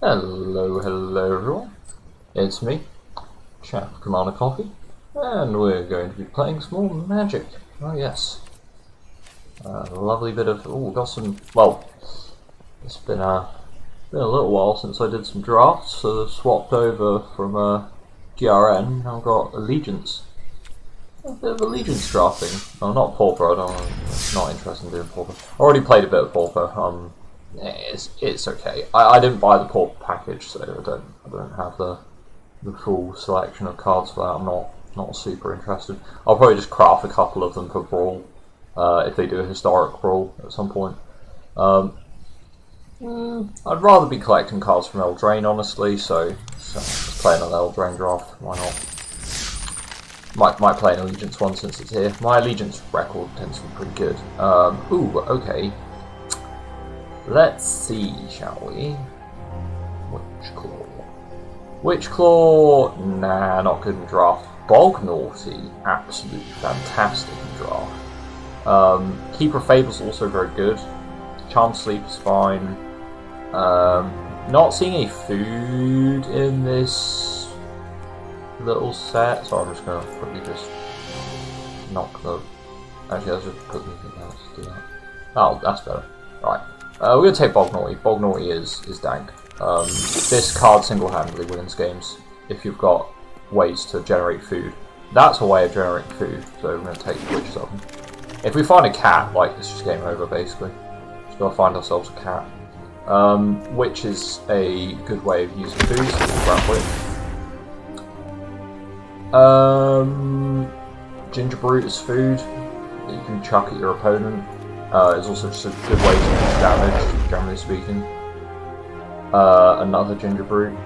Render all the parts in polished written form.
Hello everyone, it's me, Chap Commander Coffee, and we're going to be playing some more Magic. Oh yes, a lovely bit of, got some, well, it's been a little while since I did some drafts, so I've swapped over from GRN, now I've got Allegiance. A bit of Allegiance drafting. Oh, not Pauper, not interested in doing Pauper. I already played a bit of Pauper, it's okay. I didn't buy the Pauper package, so I don't have the full selection of cards for that. I'm not super interested. I'll probably just craft a couple of them for Brawl, if they do a historic Brawl at some point. I'd rather be collecting cards from Eldraine, honestly, so just playing on Eldraine Draft, why not? Might play an Allegiance one since it's here. My Allegiance record tends to be pretty good. Okay. Let's see, shall we? Witch Claw? Nah, not good in draft. Bog Naughty, absolutely fantastic in draft. Keeper of Fable's also very good. Charm Sleep is fine. Not seeing any food in this little set, so I'm just going to quickly just knock the... Actually, let's just put anything else to do that. Oh, that's better. Right. We're going to take Bog Naughty. Bog Naughty is dank. This card single-handedly wins games if you've got ways to generate food. That's a way of generating food, so we're going to take Witch's Oven. If we find a cat, like, it's just game over, basically. Just got to find ourselves a cat. Which is a good way of using food, so we'll grab Witch. Ginger Brute is food that you can chuck at your opponent. It's also just a good way to use damage, generally speaking. Another Ginger Brute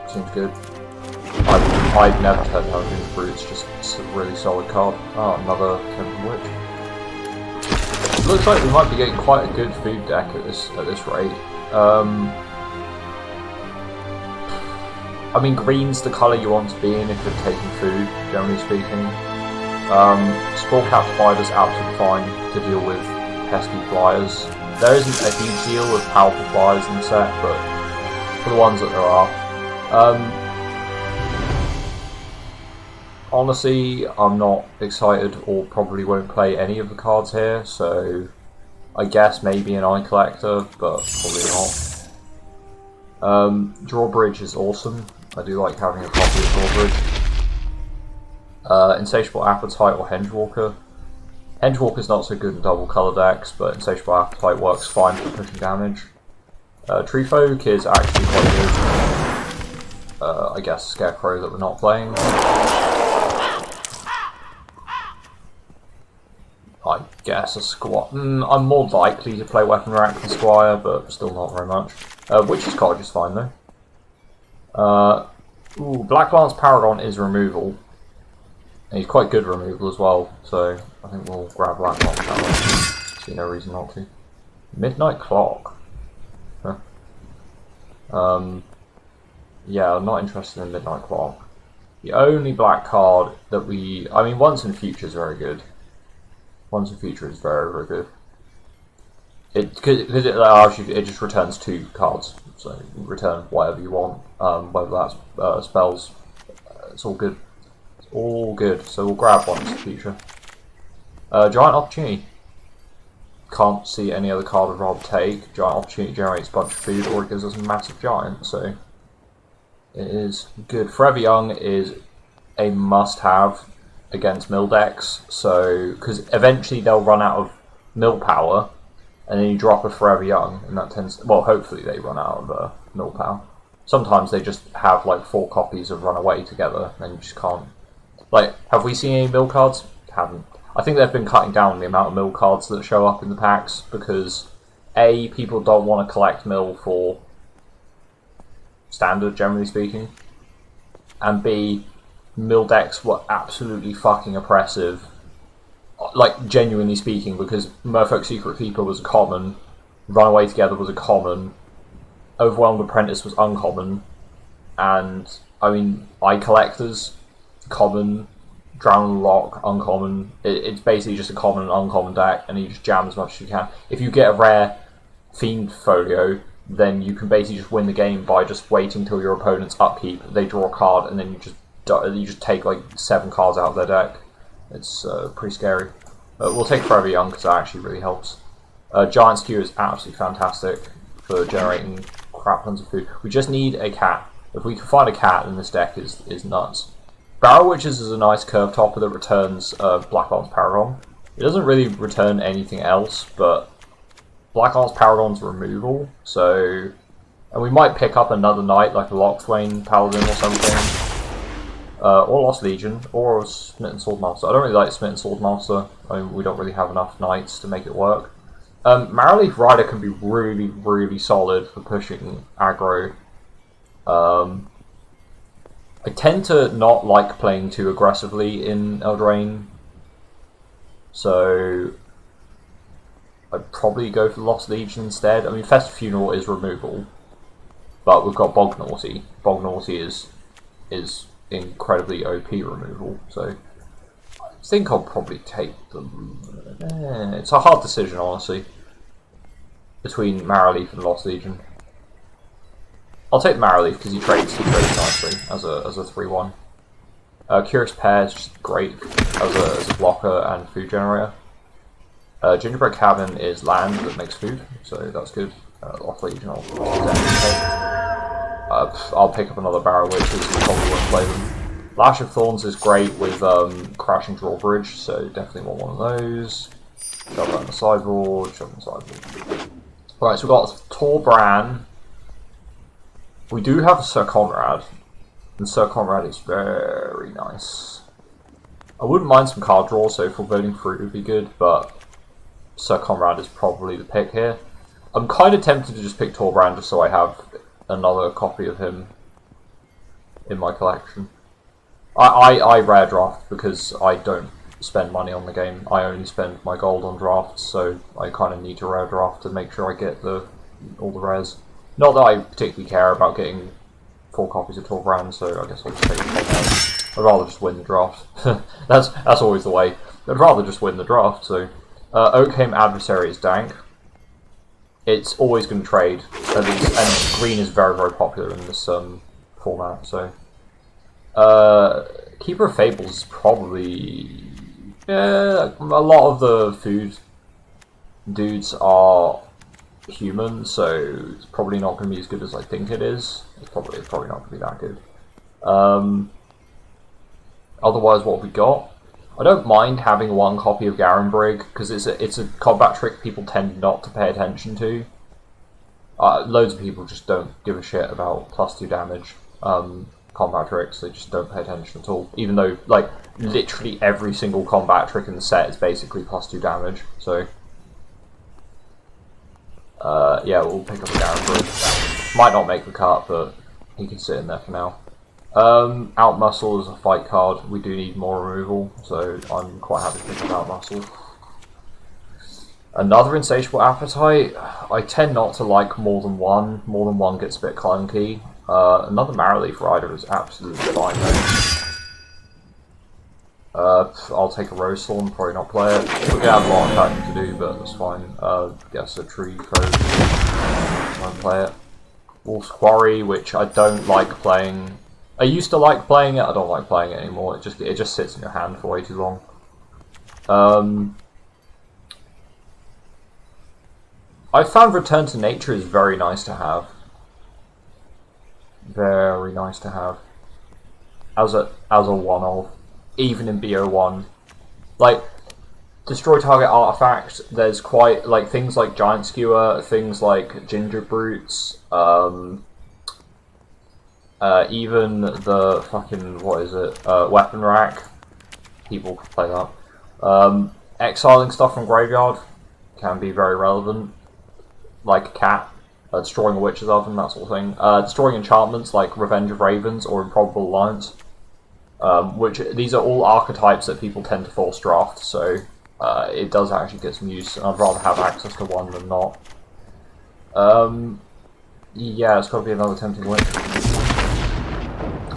seems good. I've never heard of Ginger Brute, it's a really solid card. Oh, another Tempting Witch. Looks like we might be getting quite a good food deck at this rate. I mean, green's the colour you want to be in if you're taking food, generally speaking. Spore-capped spiders absolutely fine to deal with pesky flyers. There isn't a huge deal with powerful flyers in the set, but for the ones that there are. Honestly, I'm not excited or probably won't play any of the cards here, so I guess maybe an Eye Collector, but probably not. Drawbridge is awesome. I do like having a copy of Drawbridge. Insatiable Appetite or Hengewalker. Hengewalker's not so good in double colour decks, but Insatiable Appetite works fine for pushing damage. Treefolk is actually quite good. I guess Scarecrow that we're not playing. I guess a Squire. I'm more likely to play Weapon Rack than Squire, but still not very much. Witch's Cottage is fine though. Black Lance Paragon is removal. And he's quite good removal as well, so I think we'll grab Black Lance Paragon. See no reason not to. Midnight Clock. Huh. Yeah, I'm not interested in Midnight Clock. The only black card that I mean, Once in Future is very good. Once in Future is very, very good. Because it allows you, it just returns 2 cards, so you return whatever you want, whether that's spells, it's all good. It's all good, so we'll grab Once in Future. Giant Opportunity. Can't see any other card I'd rather take. Giant Opportunity generates a bunch of food, or it gives us a massive giant, so it is good. Forever Young is a must-have against mill decks, so because eventually they'll run out of mill power, and then you drop a Forever Young, and that tends. Well, hopefully they run out of mill power. Sometimes they just have like 4 copies of Runaway together, and you just can't. Like, have we seen any mill cards? Haven't. I think they've been cutting down the amount of mill cards that show up in the packs because A, people don't want to collect mill for standard, generally speaking, and B, mill decks were absolutely fucking oppressive, like genuinely speaking, because Merfolk Secret Keeper was a common, Runaway Together was a common, Overwhelmed Apprentice was uncommon, and I mean, Eye Collectors, common, Drown Lock, uncommon. It's basically just a common and uncommon deck, and you just jam as much as you can. If you get a rare Fiend Folio, then you can basically just win the game by just waiting till your opponent's upkeep, they draw a card, and then you just take like 7 cards out of their deck. It's pretty scary. We'll take Forever Young because that actually really helps. Giant Skewer is absolutely fantastic for generating crap tons of food. We just need a cat. If we can find a cat, then this deck is nuts. Barrel Witches is a nice curve topper that returns Black Lance Paragon. It doesn't really return anything else, but Black Lance Paragon's removal, so... And we might pick up another knight, like a Lochthwain Paladin or something. Or Lost Legion, or Smitten Swordmaster. I don't really like Smitten Swordmaster. I mean, we don't really have enough knights to make it work. Marrowleaf Rider can be really, really solid for pushing aggro. I tend to not like playing too aggressively in Eldraine, so I'd probably go for Lost Legion instead. I mean, Festive Funeral is removal, but we've got Bog Naughty. Bog Naughty is incredibly OP removal, so I think I'll probably take them. It's a hard decision, honestly, between Marrowleaf and Lost Legion. I'll take Marrowleaf because he trades nicely as a 3/1. Curious Pair is just great as a blocker and food generator. Gingerbread Cabin is land that makes food, so that's good. Lost Legion, I'll pick up another Barrow Witch because we probably won't play them. Lash of Thorns is great with Crashing Drawbridge, so definitely want one of those. Shove that on the sideboard, shove on the sideboard. Right, so we've got Tor Bran. We do have Sir Conrad, and Sir Conrad is very nice. I wouldn't mind some card draw, so Foreboding Fruit would be good, but Sir Conrad is probably the pick here. I'm kind of tempted to just pick Torbrand just so I have another copy of him in my collection. I rare draft because I don't spend money on the game. I only spend my gold on drafts, so I kind of need to rare draft to make sure I get all the rares. Not that I particularly care about getting 4 copies of Torbrand, so I guess I'll just take it. I'd rather just win the draft. that's always the way. I'd rather just win the draft. So Oakham Adversary is dank. It's always going to trade, at least, and green is very, very popular in this format. So Keeper of Fables is probably a lot of the food dudes are human, so it's probably not going to be as good as I think it is. It's probably not going to be that good. Otherwise, what have we got? I don't mind having 1 copy of Garenbrig because it's a combat trick people tend not to pay attention to. Loads of people just don't give a shit about +2 damage combat tricks. They just don't pay attention at all. Even though, like, literally every single combat trick in the set is basically +2 damage. So yeah, we'll pick up a Garenbrig. Might not make the cut, but he can sit in there for now. Outmuscle is a fight card. We do need more removal, so I'm quite happy to pick up Outmuscle. Another Insatiable Appetite. I tend not to like more than one. More than one gets a bit clunky. Another Marrowleaf Rider is absolutely fine though. I'll take a Rose Thorn, probably not play it. We're gonna have a lot of attacking to do, but that's fine. Guess a Tree Code. Won't play it. Wolf's Quarry, which I don't like playing. I used to like playing it. I don't like playing it anymore. It just sits in your hand for way too long. I found Return to Nature is very nice to have. Very nice to have as a one-off, even in BO1. Like, destroy target artifact. There's quite like things like Giant Skewer, things like Ginger Brutes. Even the fucking, what is it, Weapon Rack, people can play that. Exiling stuff from Graveyard can be very relevant, like a cat, destroying a Witch's Oven, that sort of thing. Destroying enchantments like Revenge of Ravens or Improbable Alliance, which these are all archetypes that people tend to force draft, so it does actually get some use, and I'd rather have access to one than not. Yeah, it's got to be another Tempting Witch.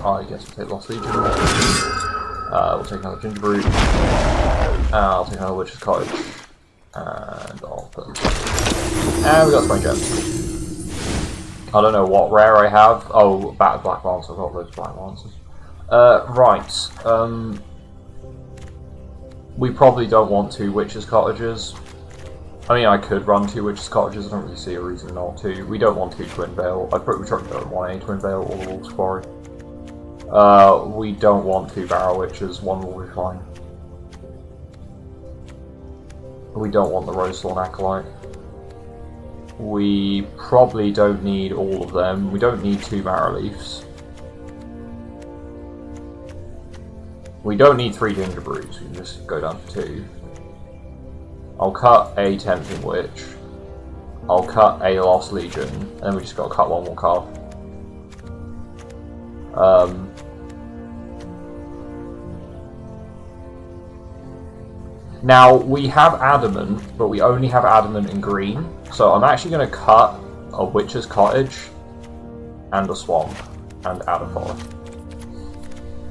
I guess we'll take Lost Legion. We'll take another Ginger Brute. I'll take another Witch's Cottage. And I'll put them. And we got Spring Gems. I don't know what rare I have. Oh, Battered Black Lance. I've got loads of Black Lances. Right. We probably don't want 2 Witches' Cottages. I mean, I could run 2 Witches' Cottages. I don't really see a reason not to. We don't want 2 Twin Veil. I'd probably try to go 1A Twin Veil or the Wolf's Quarry. We don't want 2 Barrow Witches. 1 will be fine. We don't want the Rosethorn Acolyte. We probably don't need all of them. We don't need 2 Marrow Leafs. We don't need 3 Ginger Brews. We can just go down to 2. I'll cut a Tempting Witch. I'll cut a Lost Legion. And then we just got to cut 1 more card. Now, we have Adamant, but we only have Adamant in green. So I'm actually going to cut a Witch's Cottage and a Swamp and add a Forest.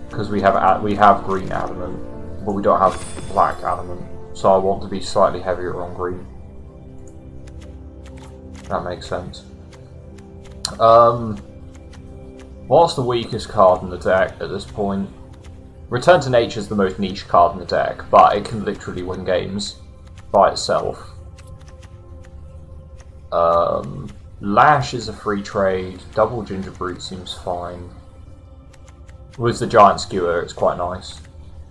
Because we have green Adamant, but we don't have black Adamant. So I want to be slightly heavier on green. That makes sense. What's the weakest card in the deck at this point? Return to Nature is the most niche card in the deck, but it can literally win games by itself. Lash is a free trade. Double Ginger Brute seems fine. With the Giant Skewer, it's quite nice.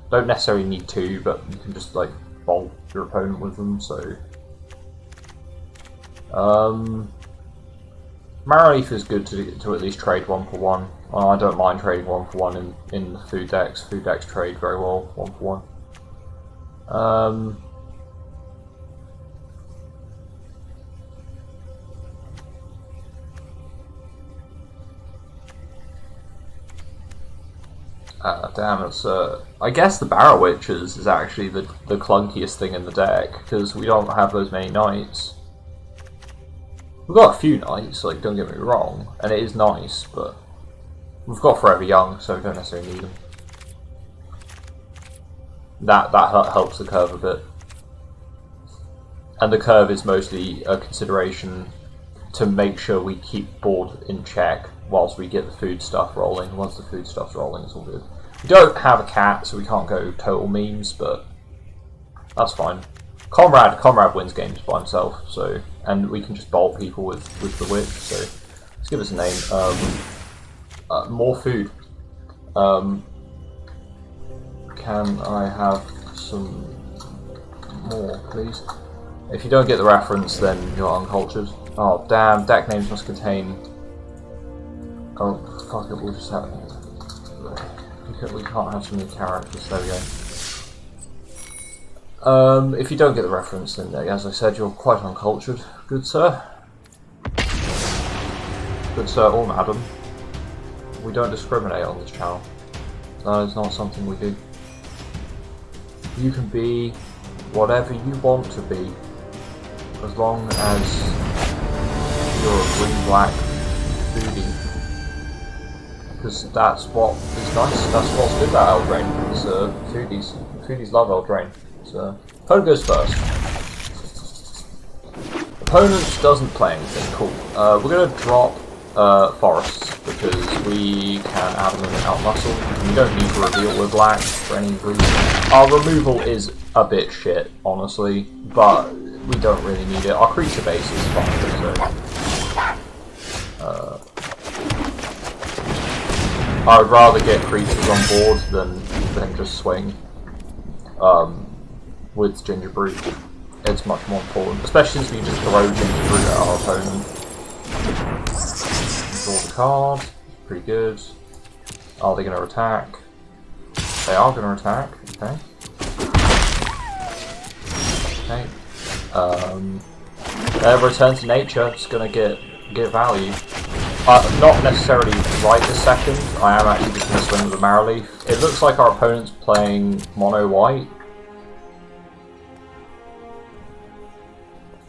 Don't necessarily need 2, but you can just like bolt your opponent with them. So, Marrow Leaf is good to at least trade 1 for 1. I don't mind trading 1 for 1 in food decks. Food decks trade very well 1 for 1. Damn, it's I guess the Barrow Witches is actually the clunkiest thing in the deck, because we don't have those many knights. We've got a few knights, like, don't get me wrong, and it is nice, but we've got Forever Young, so we don't necessarily need them. That helps the curve a bit. And the curve is mostly a consideration to make sure we keep board in check whilst we get the food stuff rolling. Once the food stuff's rolling, it's all good. We don't have a cat, so we can't go total memes, but that's fine. Comrade wins games by himself, so, and we can just bolt people with the Witch, so let's give us a name. More food. Can I have some more, please? If you don't get the reference, then you're uncultured. Oh, damn, deck names must contain... Oh, fuck it, we'll just have... We can't have so many characters, there we go. If you don't get the reference, then as I said, you're quite uncultured. Good sir. Good sir or madam. We don't discriminate on this channel. That is not something we do. You can be whatever you want to be, as long as you're a green-black foodie. Because that's what is nice, that's what's good about Eldraine, is foodies love Eldraine. So, opponent goes first. Opponent doesn't play anything, cool. We're going to drop forests, because we can add them and outmuscle. We don't need to reveal with black for any reason. Our removal is a bit shit, honestly, but we don't really need it. Our creature base is fine, so... I would rather get creatures on board than just swing with Ginger Brute. It's much more important, especially since we can just throw Ginger Brute at our opponent. Draw the card, pretty good. Are they going to attack? They are going to attack, okay. Okay. Return to Nature, it's going to get value. Not necessarily right this second, I am actually just going to swing with a Marrow Leaf. It looks like our opponent's playing mono white.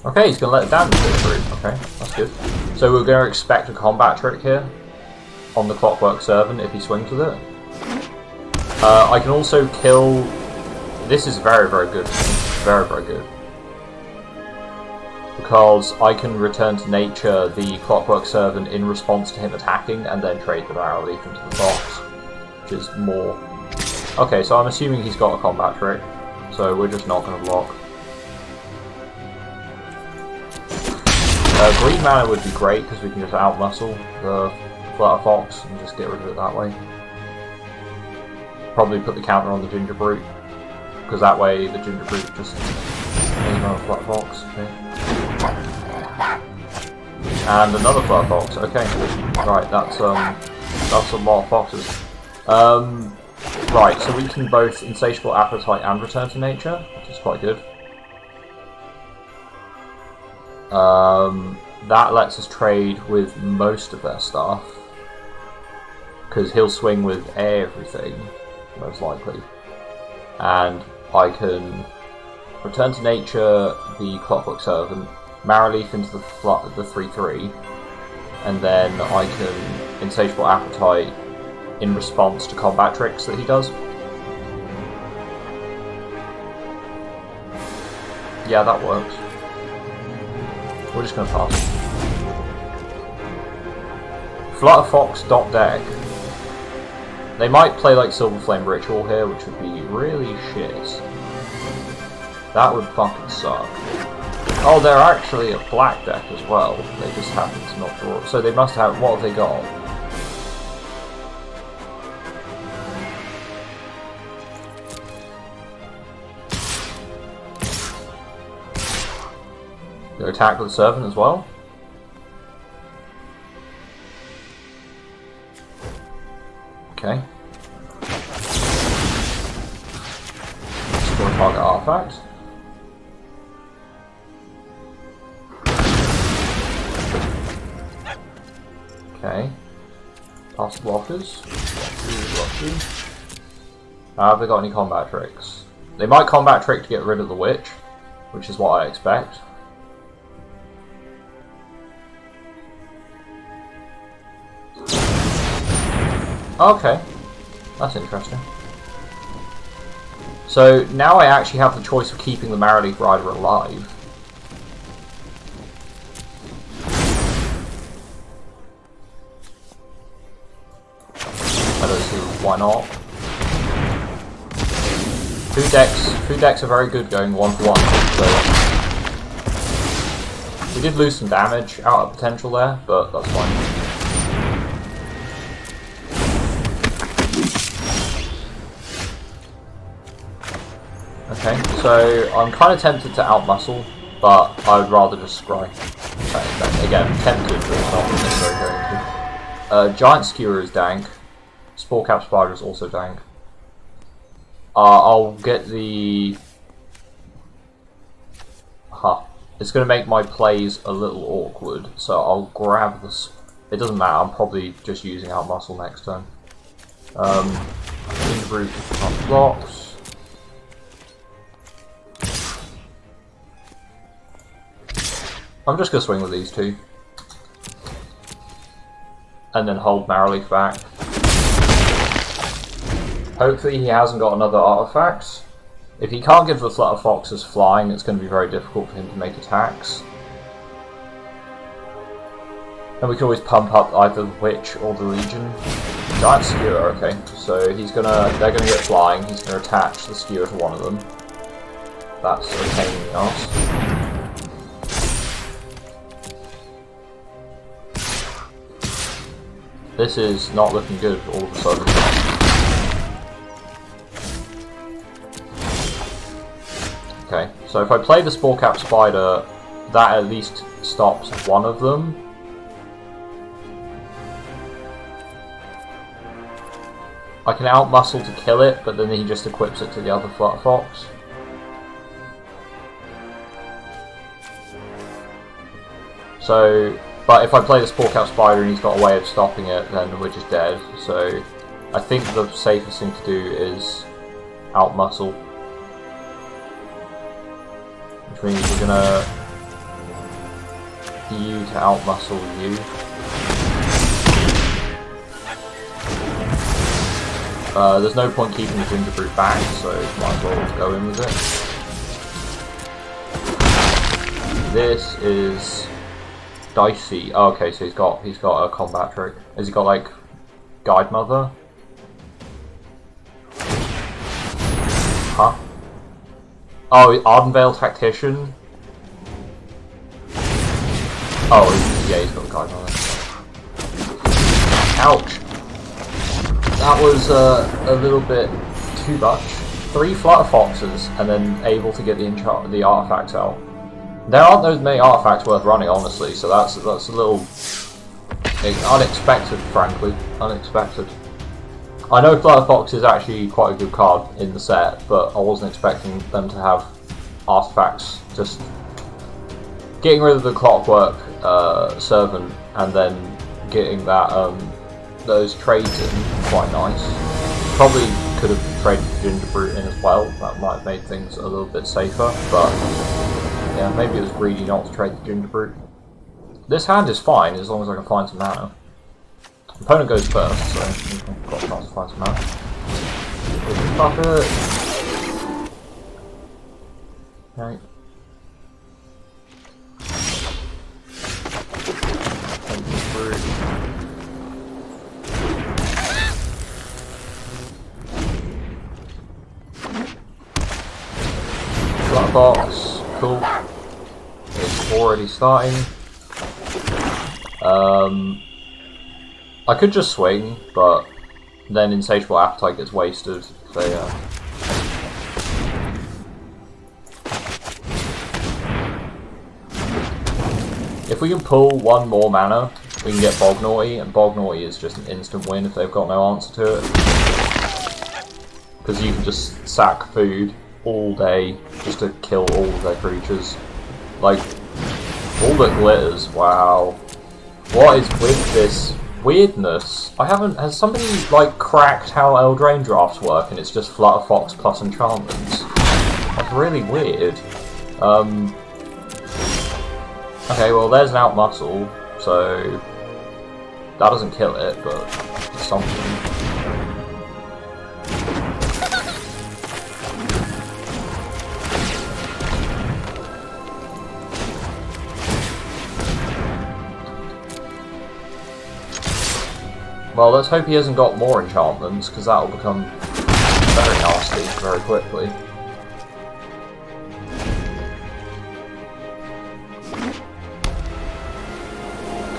Okay, he's going to let it damage go through. Okay, that's good. So we're going to expect a combat trick here on the Clockwork Servant if he swings with it. I can also kill... This is very, very good. Very, very good. because I can return to nature the Clockwork Servant in response to him attacking, and then trade the Barrow Leaf into the fox, which is more... Okay, so I'm assuming he's got a combat trick, so we're just not going to block. Green mana would be great, because we can just outmuscle the Flutter Fox and just get rid of it that way. Probably put the counter on the Ginger Brute, because that way the Ginger Brute just aims on a Flutter Fox. Okay. And another Flutter Fox. Okay, right. That's a lot of foxes. Right. So we can both Insatiable Appetite and Return to Nature, which is quite good. That lets us trade with most of their stuff, because he'll swing with everything, most likely. And I can Return to Nature the Clockwork Servant, Marrow Leaf into the 3/3, and then I can Insatiable Appetite in response to combat tricks that he does. Yeah, that works. We're just going to pass. Flutter Fox .deck. They might play like Silver Flame Ritual here, which would be really shit. That would fucking suck. Oh, they're actually a black deck as well. They just happen to not draw. So they must have... What have they got? They attack with the Servant as well? Okay. Score target artifact. Okay. Pass the blockers. Have they got any combat tricks? They might combat trick to get rid of the witch, which is what I expect. Okay, that's interesting. So now I actually have the choice of keeping the Marrowleaf Rider alive. I don't see why not. Food decks are very good going 1-for-1. So we did lose some damage out of potential there, but that's fine. Okay, so I'm kind of tempted to outmuscle, but I'd rather just scry. Again, tempted, but not necessarily going to. Giant Skewer is dank. Sporecap Spider is also dank. I'll get the... It's going to make my plays a little awkward, so I'll grab this. It doesn't matter, I'm probably just using outmuscle next turn. Ginger Brute on blocks. I'm just going to swing with these two. And then hold Marrowleaf back. Hopefully he hasn't got another artifact. If he can't give the Flutter Foxes flying, it's going to be very difficult for him to make attacks. And we can always pump up either the Witch or the Legion. Giant Skewer, okay. So they're gonna get flying, he's gonna attach the Skewer to one of them. That's a pain in the arse. This is not looking good all of a sudden. Okay, so if I play the Sporecap Spider, that at least stops one of them. I can outmuscle to kill it, but then he just equips it to the other Flutter Fox. So, but if I play the Sporecap Spider and he's got a way of stopping it, then we're just dead. So, I think the safest thing to do is outmuscle. Which means we're gonna you to outmuscle you. There's no point keeping the Ginger Brute back, so might as well go in with it. This is dicey. Oh, okay, so he's got a combat trick. Has he got like Guide Mother? Huh? Oh, Ardenvale Tactician. Oh, yeah, he's got Guide Mother. Ouch. That was a little bit too much. 3 Flutter Foxes and then able to get the artifacts out. There aren't those many artifacts worth running, honestly, so that's a little unexpected, frankly. Unexpected. I know Flutter Fox is actually quite a good card in the set, but I wasn't expecting them to have artifacts. Just getting rid of the Clockwork Servant and then getting that those trades in, quite nice. Probably could have traded Gingerbrute in as well. That might have made things a little bit safer, but yeah, maybe it was greedy not to trade the Gingerbrute. This hand is fine as long as I can find some mana. Opponent goes first, so I've got a chance to find some mana. Okay. Black box, cool. It's already starting. I could just swing, but then Insatiable Appetite gets wasted, so yeah. If we can pull 1 more mana, we can get Bognaughty, and Bognaughty is just an instant win if they've got no answer to it. Because you can just sack food all day just to kill all of their creatures. Like, all that glitters, wow. What is with this weirdness? Has somebody like cracked how Eldraine Drafts work and it's just Flutter Fox plus enchantments? That's really weird. Okay, well there's an Outmuscle, so that doesn't kill it, but it's something. Well, let's hope he hasn't got more enchantments, because that will become very nasty very quickly.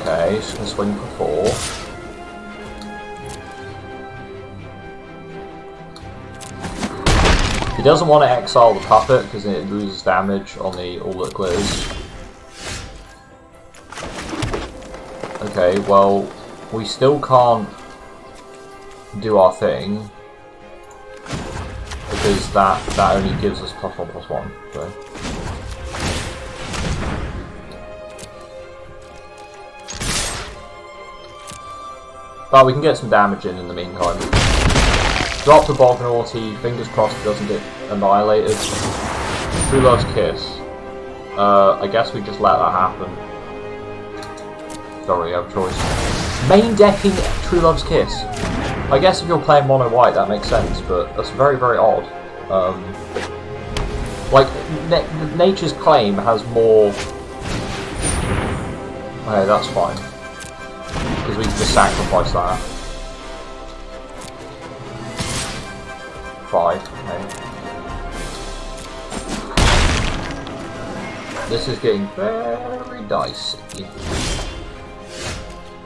Okay, just gonna swing for 4. He doesn't want to exile the puppet, because it loses damage on the All That Glitters. Okay, well, we still can't do our thing because that only gives us +1/+1. So. But we can get some damage in the meantime. Drop the Bognaughty, fingers crossed it doesn't get annihilated. True Love's Kiss. I guess we just let that happen. Don't really have a choice. Main decking True Love's Kiss. I guess if you're playing mono white that makes sense, but that's very, very odd. Like, Nature's Claim has more... Okay, that's fine. Because we can just sacrifice that. 5, okay. This is getting very dicey.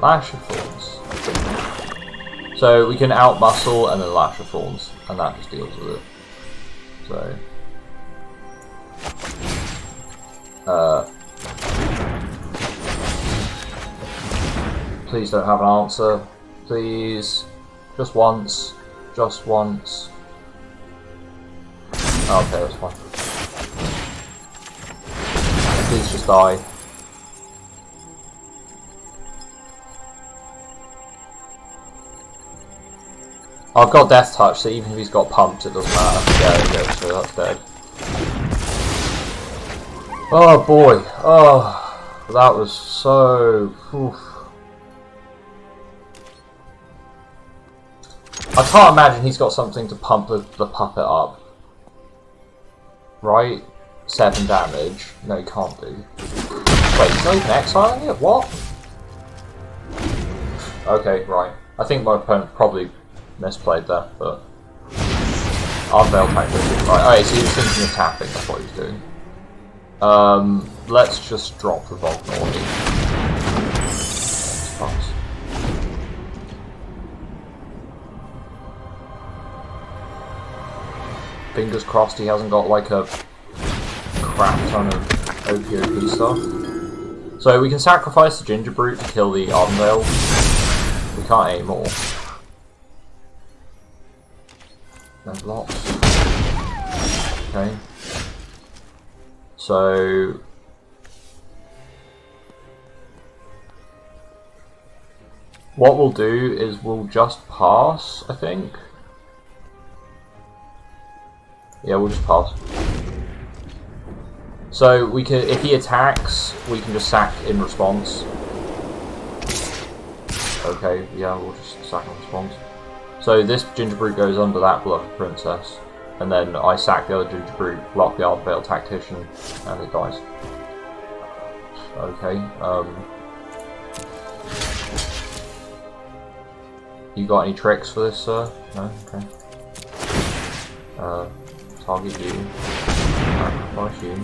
Lash of Thorns. So we can Outmuscle and then Lash of Thorns, and that just deals with it. So. Please don't have an answer. Please. Just once. Just once. Okay, that's fine. Please just die. I've got Death Touch, so even if he's got pumps, it doesn't matter. Yeah, there we go, so that's dead. Oh boy, oh, that was so... Oof. I can't imagine he's got something to pump the puppet up. Right? 7 damage. No, he can't do. Wait, he's not even exiling it? What? Okay, right. I think my opponent probably misplayed that, but... Unveil tactician. Right, alright, so he was thinking of tapping, that's what he was doing. Let's just drop the Volknordi. Fingers crossed he hasn't got like a crap ton of OP stuff. So we can sacrifice the Ginger Brute to kill the Ardenvale. We can't aim more. There's lots. Okay. So what we'll do is we'll just pass, I think. Yeah, we'll just pass. So we can, if he attacks, we can just sack in response. Okay, yeah, we'll just sack in response. So this Ginger Brute goes under that Beloved Princess, and then I sack the other Ginger Brute, block the Ardenvale Tactician, and it dies. Okay, you got any tricks for this, sir? No? Okay. Target you. Sacrifice you.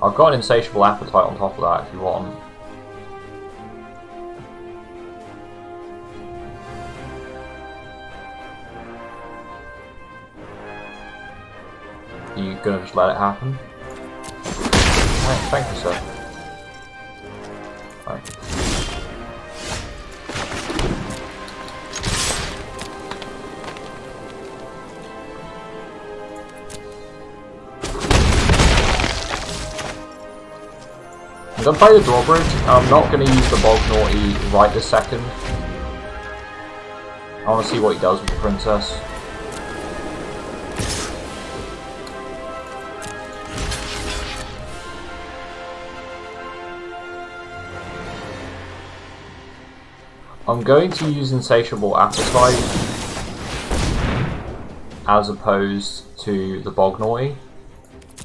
I've got an Insatiable Appetite on top of that if you want. You gonna just let it happen? Oh, thank you, sir. Right. I'm gonna play the drawbridge. I'm not gonna use the Volknordi right this second. I wanna see what he does with the princess. I'm going to use Insatiable Appetite as opposed to the Volknordi.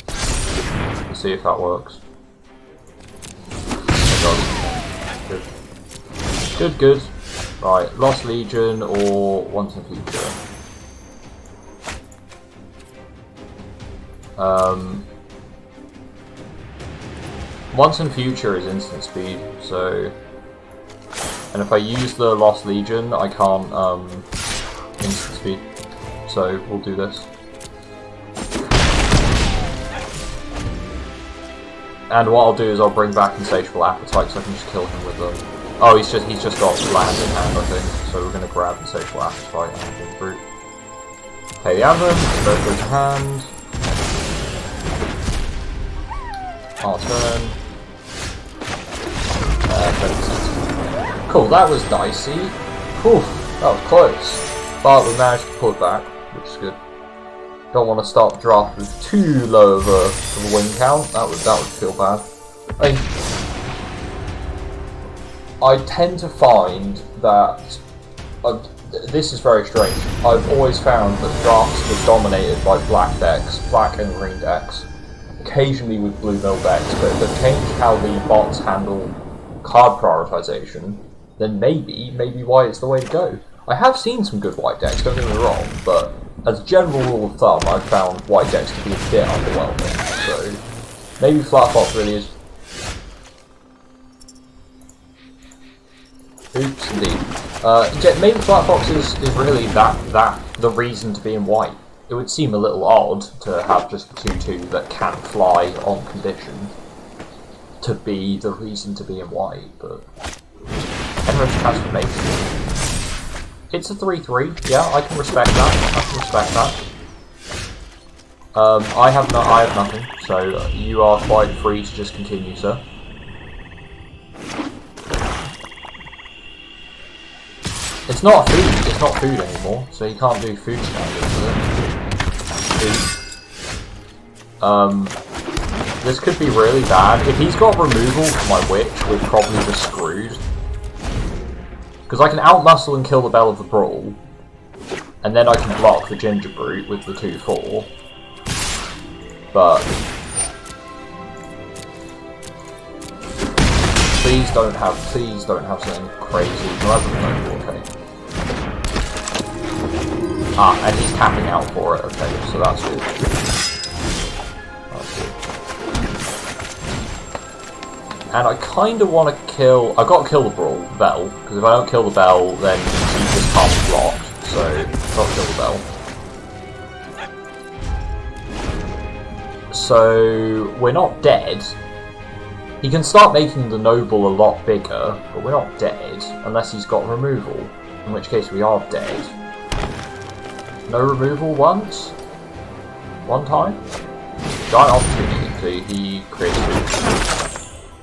Let's see if that works. Good. Good, good. Right, Lost Legion or Once in Future. Once in Future is instant speed, so... And if I use the Lost Legion, I can't instant speed. So we'll do this. And what I'll do is I'll bring back Insatiable Appetite so I can just kill him with them. Oh, he's just got land in hand, I think. So we're gonna grab Insatiable Appetite and Ginger Brute. Pay the Anthem, both go to hand. Our turn. Cool, that was dicey. Whew, that was close. But we managed to pull it back, which is good. Don't want to start the draft with too low of a win count. That would feel bad. I tend to find that this is very strange. I've always found that drafts were dominated by black decks, black and green decks, occasionally with blue mill decks. But if they've changed how the bots handle card prioritization, then maybe white is the way to go. I have seen some good white decks, don't get me wrong, but as a general rule of thumb, I've found white decks to be a bit underwhelming, so maybe Flat Fox really is... Oops, indeed. Maybe Flat Fox is really the reason to be in white. It would seem a little odd to have just a 2/2 that can't fly on condition to be the reason to be in white, but... Emerald Transformation. It's a 3/3, yeah, I can respect that. I have nothing, so you are quite free to just continue, sir. It's not food anymore, so you can't do food standards with it. This could be really bad. If he's got removal for my witch, we're probably just screwed. Because I can outmuscle and kill the Bell of the Brawl, And then I can block the Ginger Brute with the 2/4. But please don't have something crazy. Okay. Ah, and he's tapping out for it. Okay, so that's good. That's good. And I kind of want to kill. I got to kill the bell, because if I don't kill the bell, then he just can't be blocked. So I've got to kill the bell. So we're not dead. He can start making the noble a lot bigger, but we're not dead unless he's got removal, in which case we are dead. No removal once? One time? Giant opportunity, he creates food.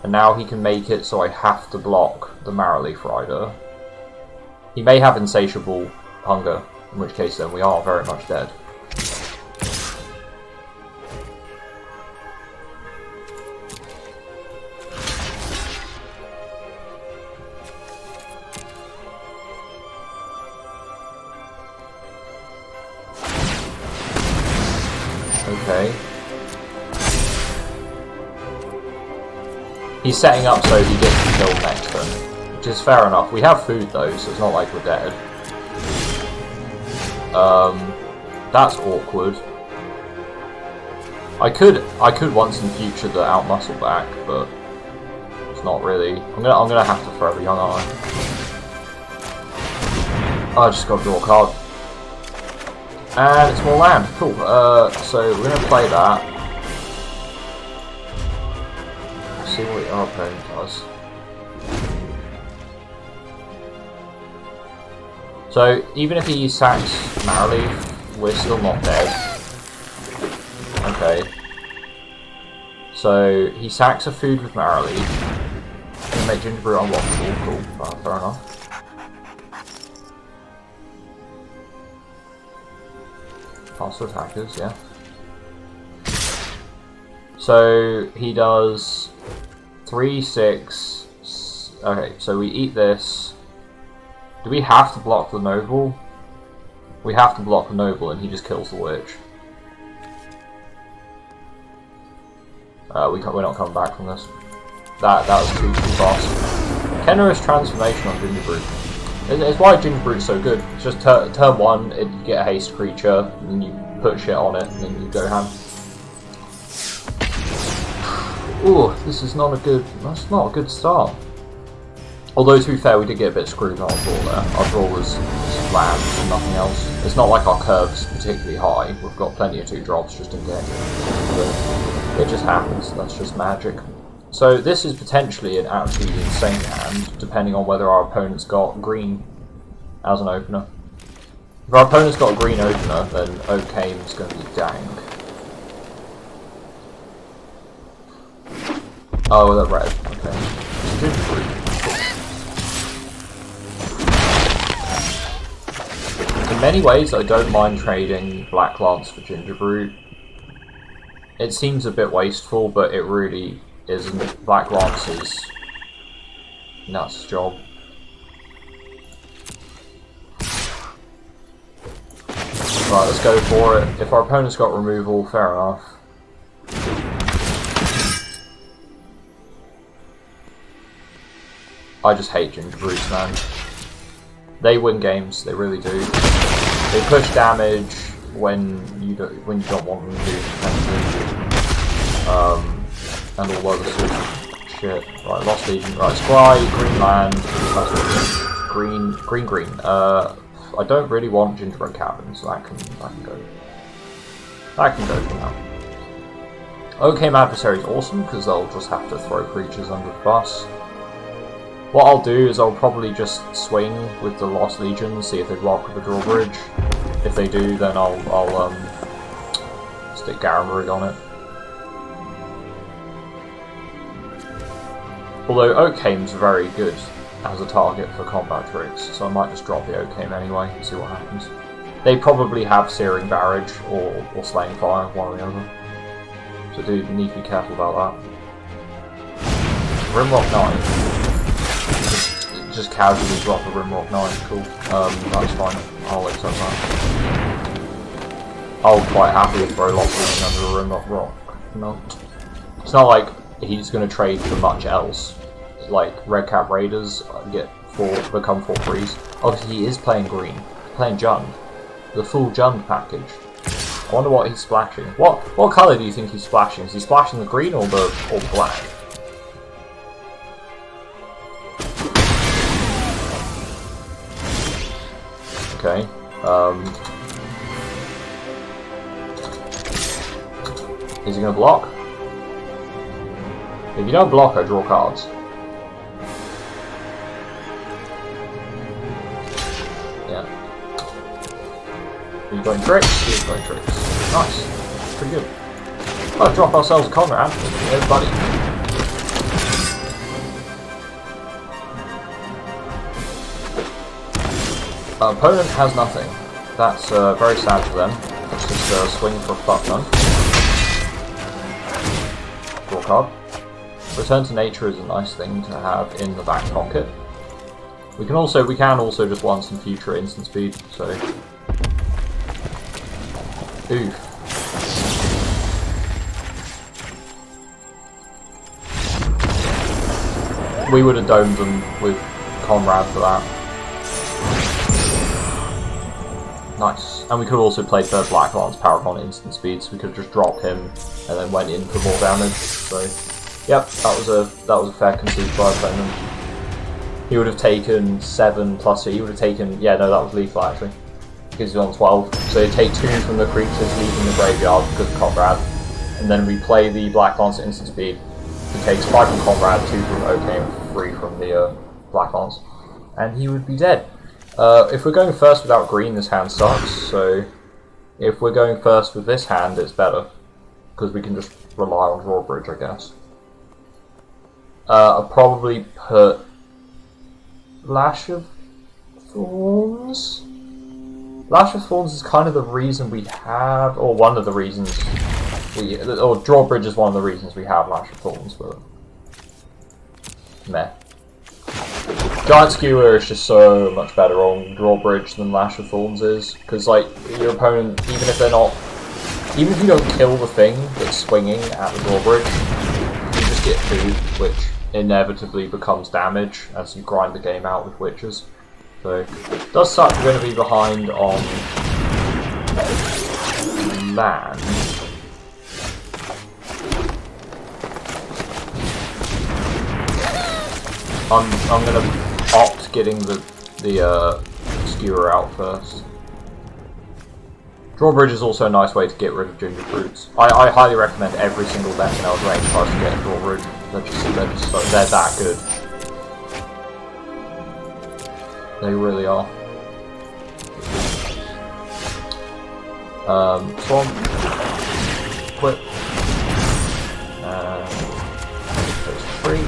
And now he can make it so I have to block the Marrowleaf Rider. He may have insatiable hunger, in which case then we are very much dead. Okay. He's setting up so he gets to kill next turn, which is fair enough. We have food though, so it's not like we're dead. That's awkward. I could once in future the outmuscle back, but it's not really. I'm gonna have to Forever Young, aren't I? I just got to draw a card. And it's more land. Cool. So we're going to play that. See what our opponent does. So even if he sacks Marrowleaf, we're still not dead. Okay. So he sacks a food with Marrowleaf. And make Ginger Brute unblockable. Cool. Fair enough. Faster attackers, yeah. So he does 3, 6. Okay, so we eat this. Do we have to block the noble? We have to block the noble, and he just kills the witch. We're not coming back from this. That was too fast. Kenner's transformation on Ginger Brute. It's why Ginger Brute's so good. It's just turn 1, you get a haste creature, and then you put shit on it, and then you go ham. Ooh, this is not a good. That's not a good start. Although to be fair, we did get a bit screwed on our draw there. Our draw was land and nothing else. It's not like our curve's particularly high. We've got plenty of 2 drops just in game. But it just happens. That's just magic. So this is potentially an absolutely insane hand, depending on whether our opponent's got green as an opener. If our opponent's got a green opener, then Okame's going to be dang. Oh, that red. Okay. Ginger Brute. In many ways, I don't mind trading Black Lance for Ginger Brute. It seems a bit wasteful, but it really isn't. Black Lance's nuts job. Right, let's go for it. If our opponent's got removal, fair enough. I just hate Ginger Brutes, man. They win games, they really do. They push damage when you don't want them to do and all other sorts of shit. Right, Lost Legion. Right, Scry, green land, green. I don't really want Gingerbread Cabin, so that can go. That can go for now. Okame Adversary is awesome because they'll just have to throw creatures under the bus. What I'll do is I'll probably just swing with the Lost Legion, see if they block with the drawbridge. If they do, then I'll stick Garamrid on it. Although Okame's very good as a target for combat tricks, so I might just drop the Okame anyway and see what happens. They probably have Searing Barrage or Slaying Fire, one or the other. So do need to be careful about that. Rimrock Knight. just casually drop a Rimrock Knight, cool. That's fine. I'll accept that. I'll quite happily throw lots of these under a Rimrock Rock. No. It's not like he's going to trade for much else. Like Red Cap Raiders become 4/3s. Obviously he is playing green. He's playing Jund. The full Jund package. I wonder what he's splashing. What colour do you think he's splashing? Is he splashing the green or the black? Okay. Is he going to block? If you don't block, I draw cards. Yeah. Are you going tricks? He's going tricks. Nice. Pretty good. Oh, drop ourselves a Conrad. Hey, buddy. Our opponent has nothing. That's very sad for them. Let's just swing for a fuck ton. Draw card. Return to Nature is a nice thing to have in the back pocket. We can also just want some future instant speed, so oof. We would have domed them with Conrad for that. Nice. And we could have also played third Black Lance Paragon instant speed, so we could have just dropped him and then went in for more damage. So yep, that was a fair concede by our opponent. He would have taken 7 plus 2. He would have taken, yeah, no, that was lethal actually, because he's on 12. So he'd take 2 from the creatures leaving the graveyard because of Conrad, and then we play the Black Lance at instant speed. He takes 5 from Conrad, 2 from OK, and 3 from the Black Lance, and he would be dead. If we're going first without green, this hand sucks. So if we're going first with this hand, it's better because we can just rely on Drawbridge, I guess. I'll probably put Lash of Thorns. Lash of Thorns is kind of the reason we have, or one of the reasons or Drawbridge is one of the reasons we have Lash of Thorns, but meh. Giant Skewer is just so much better on Drawbridge than Lash of Thorns is, because like your opponent, even if you don't kill the thing that's swinging at the Drawbridge, you just get food, which inevitably becomes damage as you grind the game out with witches. So it does suck we're going to be behind on land. I'm going to opt getting the skewer out first. Drawbridge is also a nice way to get rid of ginger fruits. I highly recommend every single deck in Eldraine tries to get Drawbridge. They're that good. They really are. Swamp. Quit. There's 3.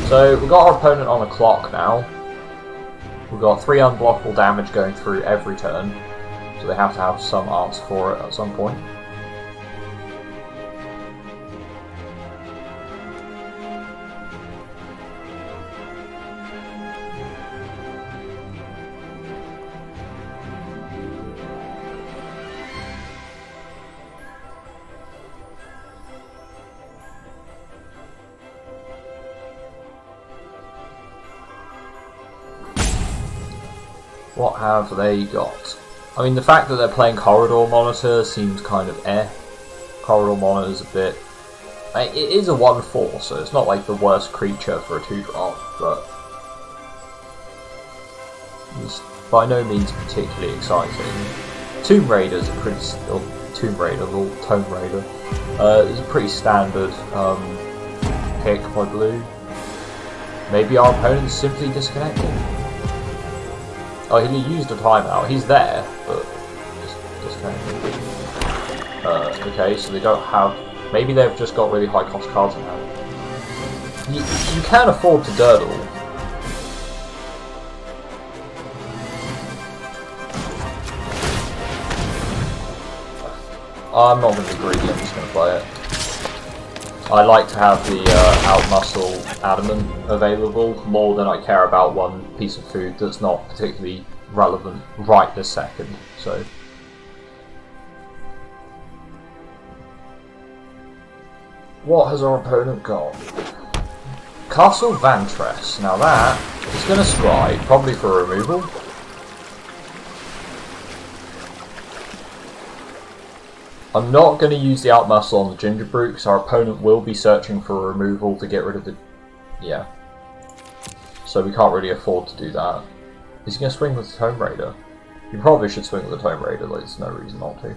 So we've got our opponent on a clock now. We've got 3 unblockable damage going through every turn, so they have to have some answer for it at some point. What have they got? I mean, the fact that they're playing Corridor Monitor seems kind of eh. Corridor Monitor is a bit... it is a 1/4, so it's not like the worst creature for a 2-drop, but it's by no means particularly exciting. Tomb Raider's a pretty... Tomb Raider, or Tome Raider, is a pretty standard pick by blue. Maybe our opponent's simply disconnected. Oh, he used a timeout. He's there, but just disconnected. Okay, so they don't have... Maybe they've just got really high cost cards in hand. You can afford to durdle. I'm not going to be greedy, I'm just going to play it. I like to have the outmuscle adamant available more than I care about one piece of food that's not particularly relevant right this second. So. What has our opponent got? Castle Vantress. Now that is going to scry, probably for removal. I'm not going to use the outmuscle on the Ginger Brute because our opponent will be searching for removal to get rid of the... Yeah. So we can't really afford to do that. Is he going to swing with the Tomb Raider? You probably should swing with the Tomb Raider, like, there's no reason not to.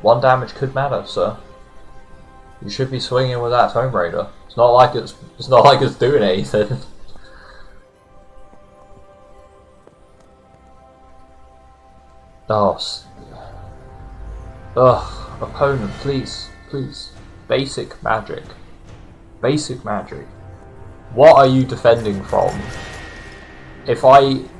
One damage could matter, sir. You should be swinging with that Tomb Raider. It's not like it's doing anything. Oh, ugh, opponent, please, please. Basic magic. Basic magic. What are you defending from?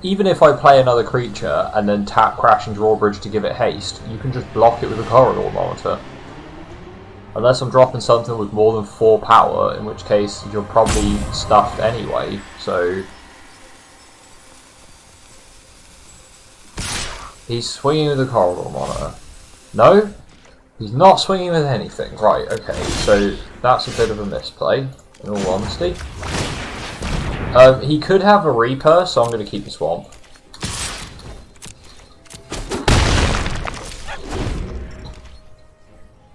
Even if I play another creature and then tap Crashing Drawbridge to give it haste, you can just block it with a Corridor Monitor. Unless I'm dropping something with more than 4 power, in which case you're probably stuffed anyway, so... He's swinging with a Corridor Monitor. No? He's not swinging with anything. Right, okay, so that's a bit of a misplay, in all honesty. He could have a Reaper, so I'm going to keep the Swamp.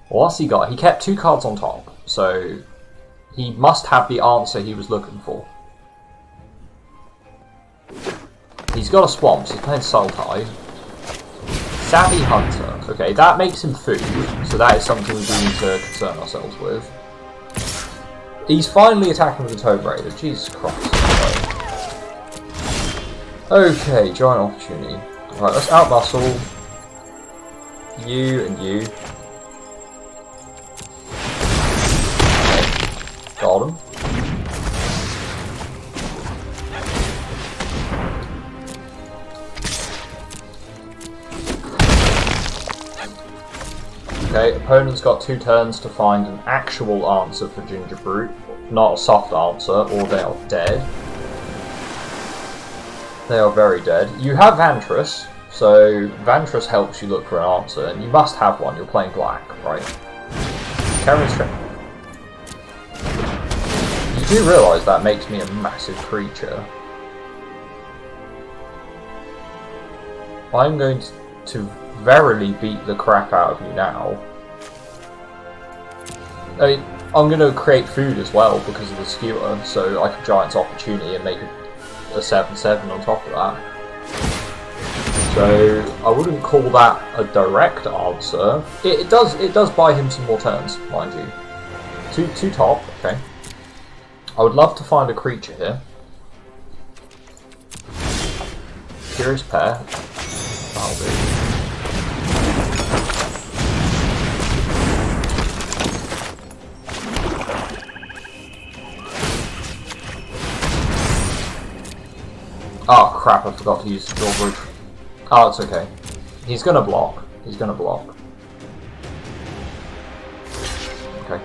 What's he got? He kept 2 cards on top, so he must have the answer he was looking for. He's got a Swamp, so he's playing Sultai. Savvy Hunter. Okay, that makes him food, so that is something we do need to concern ourselves with. He's finally attacking with the Tomb Raider. Jesus Christ. Okay, giant opportunity. Right, let's outmuscle you and you. Okay, got him. Okay, opponent's got 2 turns to find an actual answer for Ginger Brute, not a soft answer, or they are dead. They are very dead. You have Vantress, so Vantress helps you look for an answer, and you must have one, you're playing black, right? Karen's trick. You do realise that makes me a massive creature. I'm going to verily beat the crap out of you now. I mean, I'm going to create food as well because of the skewer, so I can Giant's Opportunity and make a 7/7 on top of that. So I wouldn't call that a direct answer. It does buy him some more turns, mind you. Two top, okay. I would love to find a creature here. Curious Pair. That'll do. Oh crap, I forgot to use the drawbridge. Oh, it's okay. He's gonna block. He's gonna block. Okay.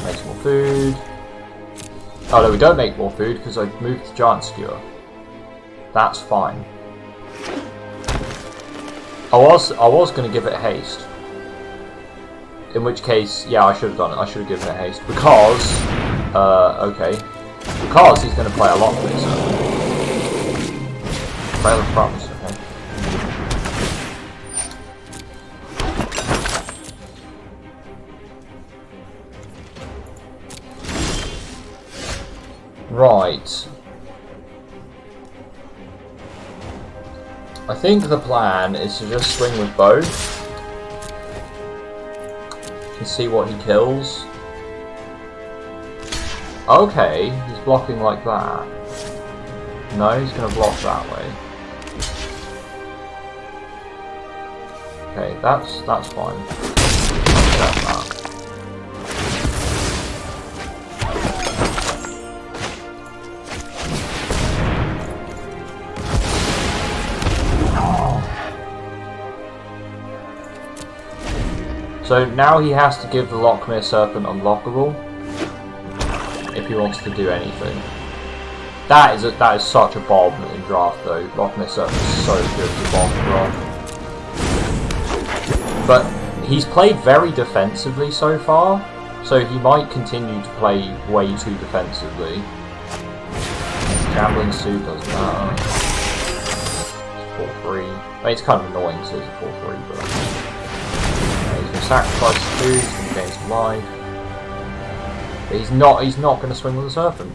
Make some more food. Oh no, we don't make more food because I moved the Giant Skewer. That's fine. I was gonna give it haste. In which case, yeah, I should have done it. I should have given it haste because, okay. Because he's going to play a lot of this. Trail of Promise, okay. Right. I think the plan is to just swing with both. And see what he kills. Okay, he's blocking like that. No, he's going to block that way. Okay, that's fine. Accept that. So now he has to give the Lochmere Serpent unlockable if he wants to do anything. That is such a bomb in draft though. Lochmere Serpent is so good as a bomb in draft. But he's played very defensively so far, so he might continue to play way too defensively. Gambling Suit doesn't matter. It's 4-3. I mean, it's kind of annoying because it's a 4-3, but he's going to sacrifice the food, he's going to gain some life. But he's not going to swing with the Serpent.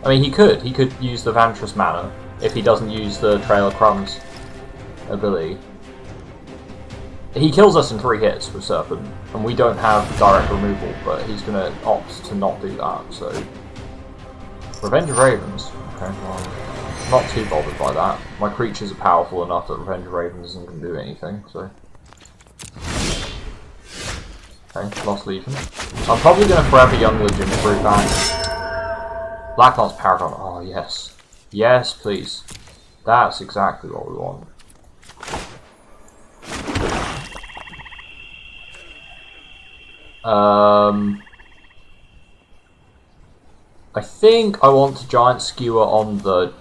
I mean, he could use the Vantress mana if he doesn't use the Trail of Crumbs ability. He kills us in 3 hits with Serpent, and we don't have direct removal, but he's going to opt to not do that, so... Revenge of Ravens. Okay, well, not too bothered by that. My creatures are powerful enough that Revenge of Ravens isn't going to do anything, so... Okay, Lost Legion. I'm probably going to Forever Young Legion through back. Blacklance Paragon. Oh, yes. Yes, please. That's exactly what we want. I think I want to Giant Skewer on the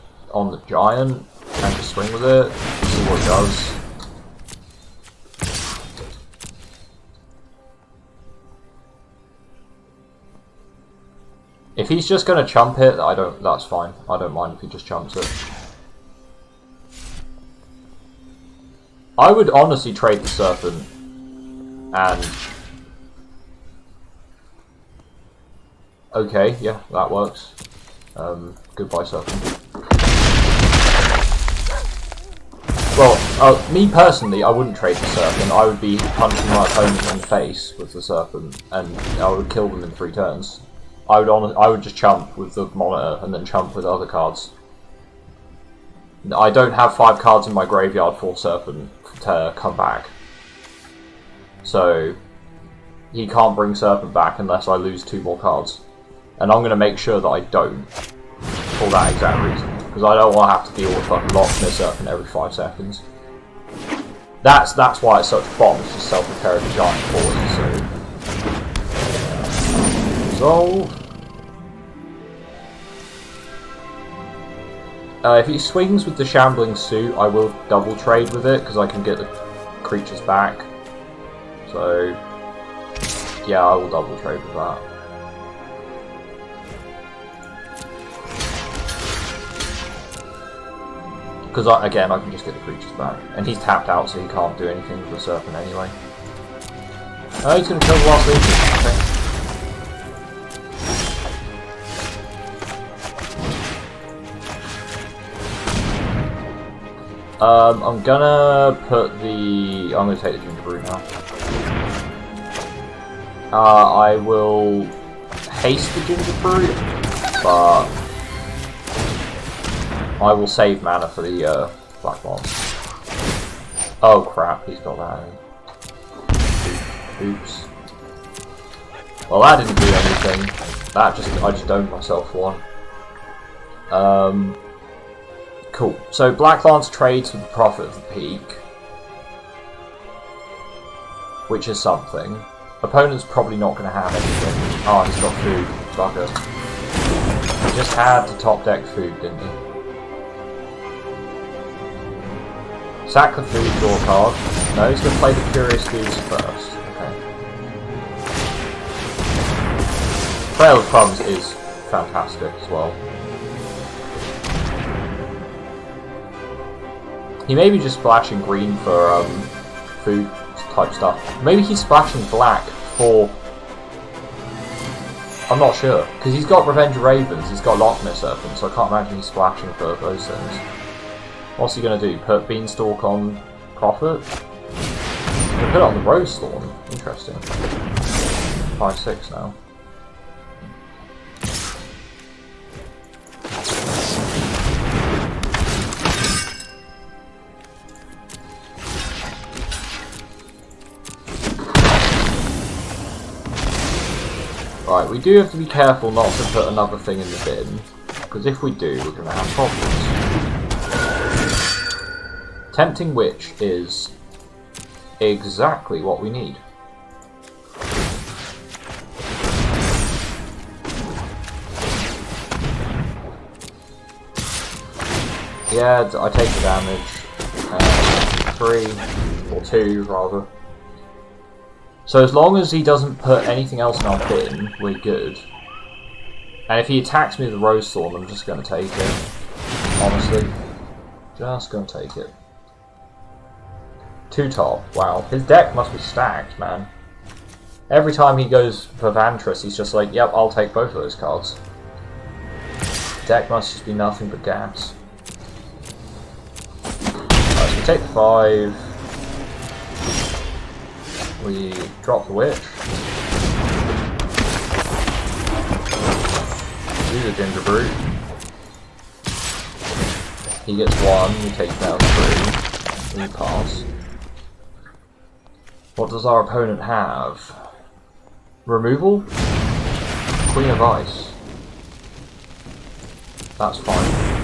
Giant and just swing with it, see what it does. If he's just gonna chump it, that's fine. I don't mind if he just chumps it. I would honestly trade the Serpent and... Okay, yeah, that works. Goodbye, Serpent. Well, me personally, I wouldn't trade the Serpent. I would be punching my opponent in the face with the Serpent, and I would kill them in 3 turns. I would just chump with the Monitor, and then chump with other cards. I don't have 5 cards in my graveyard for Serpent to come back. So, he can't bring Serpent back unless I lose 2 more cards. And I'm going to make sure that I don't, for that exact reason. Because I don't want to have to deal with fucking Lochmere Serpent every 5 seconds. That's why it's such a bomb, it's just self-repair of the Giant 40, so... Resolve. If he swings with the Shambling Suit, I will double trade with it, because I can get the creatures back. So... yeah, I will double trade with that. Because, again, I can just get the creatures back. And he's tapped out, so he can't do anything with the Serpent anyway. Oh, he's going to kill the Lost Legion. Okay. I'm gonna put the... I'm gonna take the Ginger Brute now. I will haste the Ginger Brute, but... I will save mana for the Black Bombs. Oh crap, he's got that in. Oops. Well, that didn't do anything. I just domed myself one. Cool. So Black Lance trades with the Prophet of the Peak, which is something. Opponent's probably not going to have anything. Oh, he's got food. Bugger. He just had to top deck food, didn't he? Sack the food, draw a card. No, he's going to play the Curious Foods first. Okay. Trail of Crumbs is fantastic as well. He may be just splashing green for food type stuff. Maybe he's splashing black for... I'm not sure. Because he's got Revenge of Ravens, he's got Lochmere Serpent, so I can't imagine he's splashing for those things. What's he going to do? Put Beanstalk on Prophet? He's going to put it on the Rose Thorn. Interesting. 5-6 now. Right, we do have to be careful not to put another thing in the bin, because if we do, we're going to have problems. Tempting Witch is exactly what we need. Yeah, I take the damage. 3, or 2 rather. So as long as he doesn't put anything else in our bin, we're good. And if he attacks me with the Rose Thorn, I'm just going to take it. Honestly. Just going to take it. 2 top. Wow. His deck must be stacked, man. Every time he goes for Vantress, he's just like, yep, I'll take both of those cards. Deck must just be nothing but gas. Alright, so we take the 5. We drop the Witch. Do the Ginger Brute. He gets 1, we take down 3. We pass. What does our opponent have? Removal? Queen of Ice. That's fine.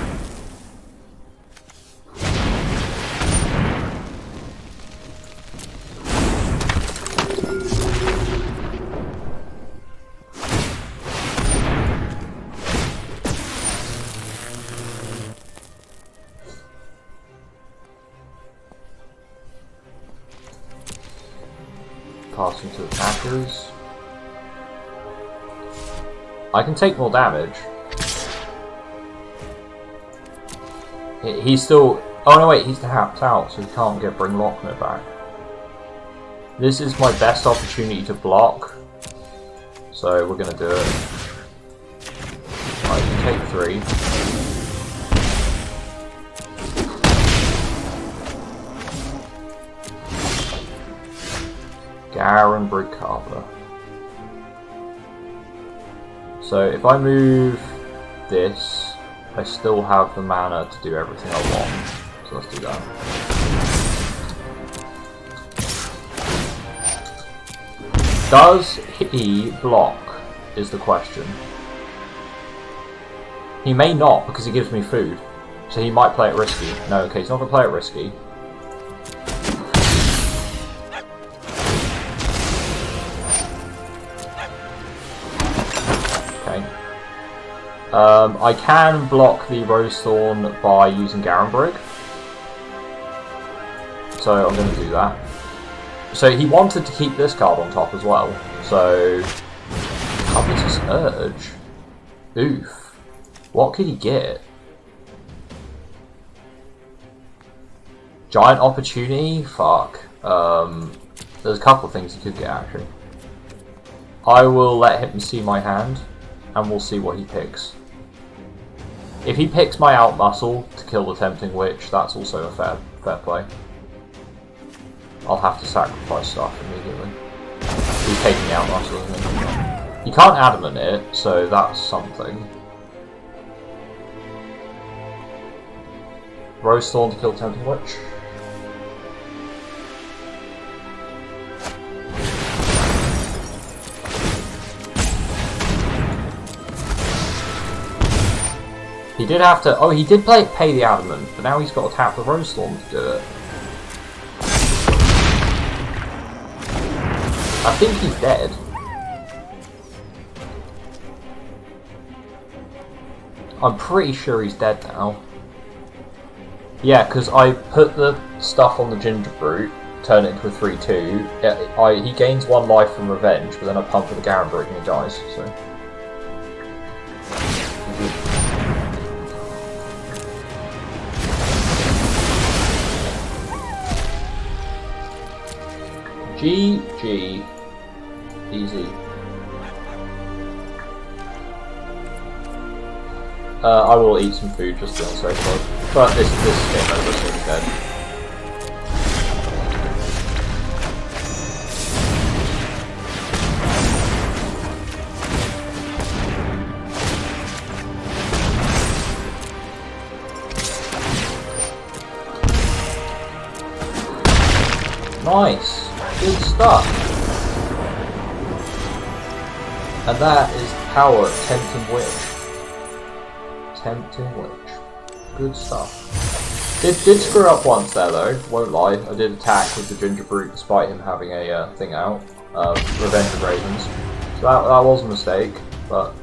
Passing to attackers. I can take more damage. He's still... Oh no wait, he's tapped out, so he can't get Bring Lochner back. This is my best opportunity to block. So we're gonna do it. I can take 3. Garen Brigcarver. So if I move this, I still have the mana to do everything I want. So let's do that. Does he block, is the question. He may not, because he gives me food. So he might play it risky. No, okay, he's not going to play it risky. I can block the Rose Thorn by using Garen Brig. So I'm going to do that. So he wanted to keep this card on top as well. So Covetous Urge. Oof. What could he get? Giant Opportunity? Fuck. There's a couple of things he could get actually. I will let him see my hand and we'll see what he picks. If he picks my Out Muscle to kill the Tempting Witch, that's also a fair play. I'll have to sacrifice stuff immediately. He's taking the Out Muscle, isn't he? You can't Adamant it, so that's something. Rose Thorn to kill Tempting Witch. He did have to... Oh, he did pay the Adamant, but now he's got to tap the Rose Thorn to do it. I think he's dead. I'm pretty sure he's dead now. Yeah, because I put the stuff on the Ginger Brute, turn it into a 3-2. He gains 1 life from Revenge, but then I pump with the Garen Brute and he dies, so... GG. Easy. I will eat some food just to be on the safe side. But this is game over, so he's dead. Nice. Good stuff. And that is the power of Tempting Witch. Tempting Witch. Good stuff. Did screw up once there though, won't lie. I did attack with the Ginger Brute despite him having a thing out. Revenge of Ravens. So that was a mistake, but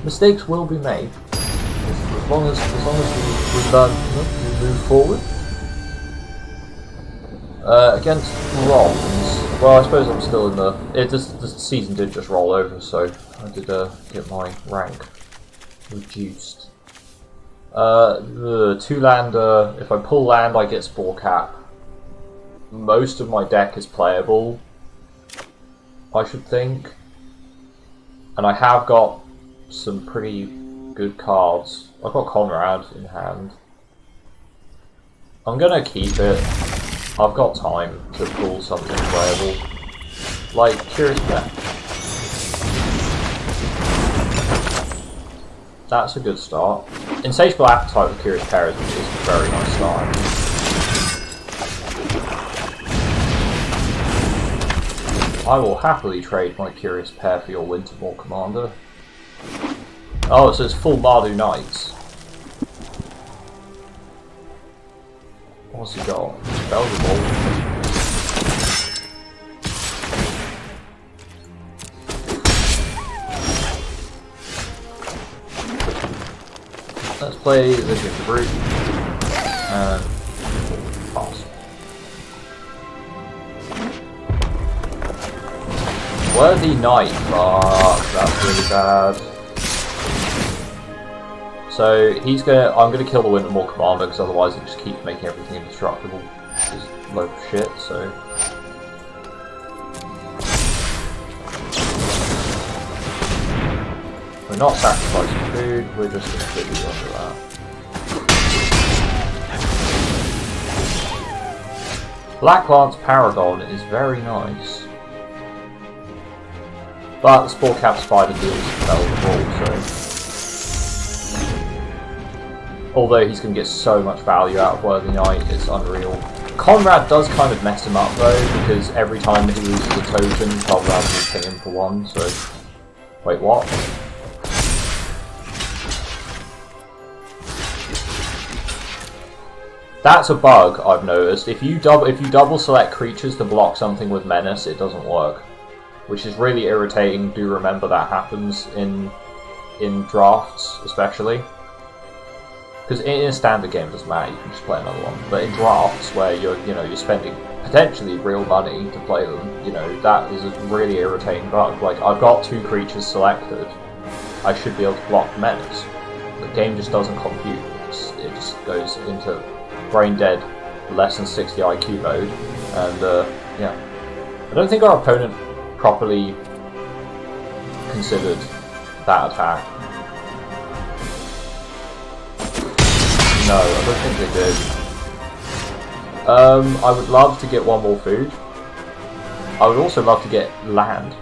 mistakes will be made. This is the long as we learn, we move forward. Against bronze, well, I suppose I'm still in the. This season did just roll over, so I did get my rank reduced. The 2-lander. If I pull land, I get Spore Cap. Most of my deck is playable, I should think, and I have got some pretty good cards. I've got Conrad in hand. I'm gonna keep it. I've got time to pull something playable, like Curious Pet. That's a good start. Insatiable Appetite with Curious Pair is a very nice start. I will happily trade my Curious Pair for your Wintermoor Commander. Oh, so it's full Mardu Knights. What's he got? Belgian. Let's play the Gift Brute and pass. Worthy Knight, fuck, that's really bad. So I'm gonna kill the Wintermoor Commander because otherwise it just keeps making everything indestructible. Which is a load of shit, so. We're not sacrificing food, we're just completely under that. Black Lance Paragon is very nice. But the Spore Cap Spider deals valuable, so. Although he's going to get so much value out of Worthy Knight, it's unreal. Conrad does kind of mess him up though, because every time he loses a token, Conrad will ping him for 1, so... Wait, what? That's a bug I've noticed. If you double select creatures to block something with Menace, it doesn't work. Which is really irritating. Do remember that happens in drafts, especially. Because in a standard game it doesn't matter, you can just play another one. But in drafts where you're spending potentially real money to play them, that is a really irritating bug. Like, I've got 2 creatures selected, I should be able to block Menace. The game just doesn't compute. It just goes into brain dead, less than 60 IQ mode, and yeah. I don't think our opponent properly considered that attack. No, I don't think they did. I would love to get 1 more food. I would also love to get land.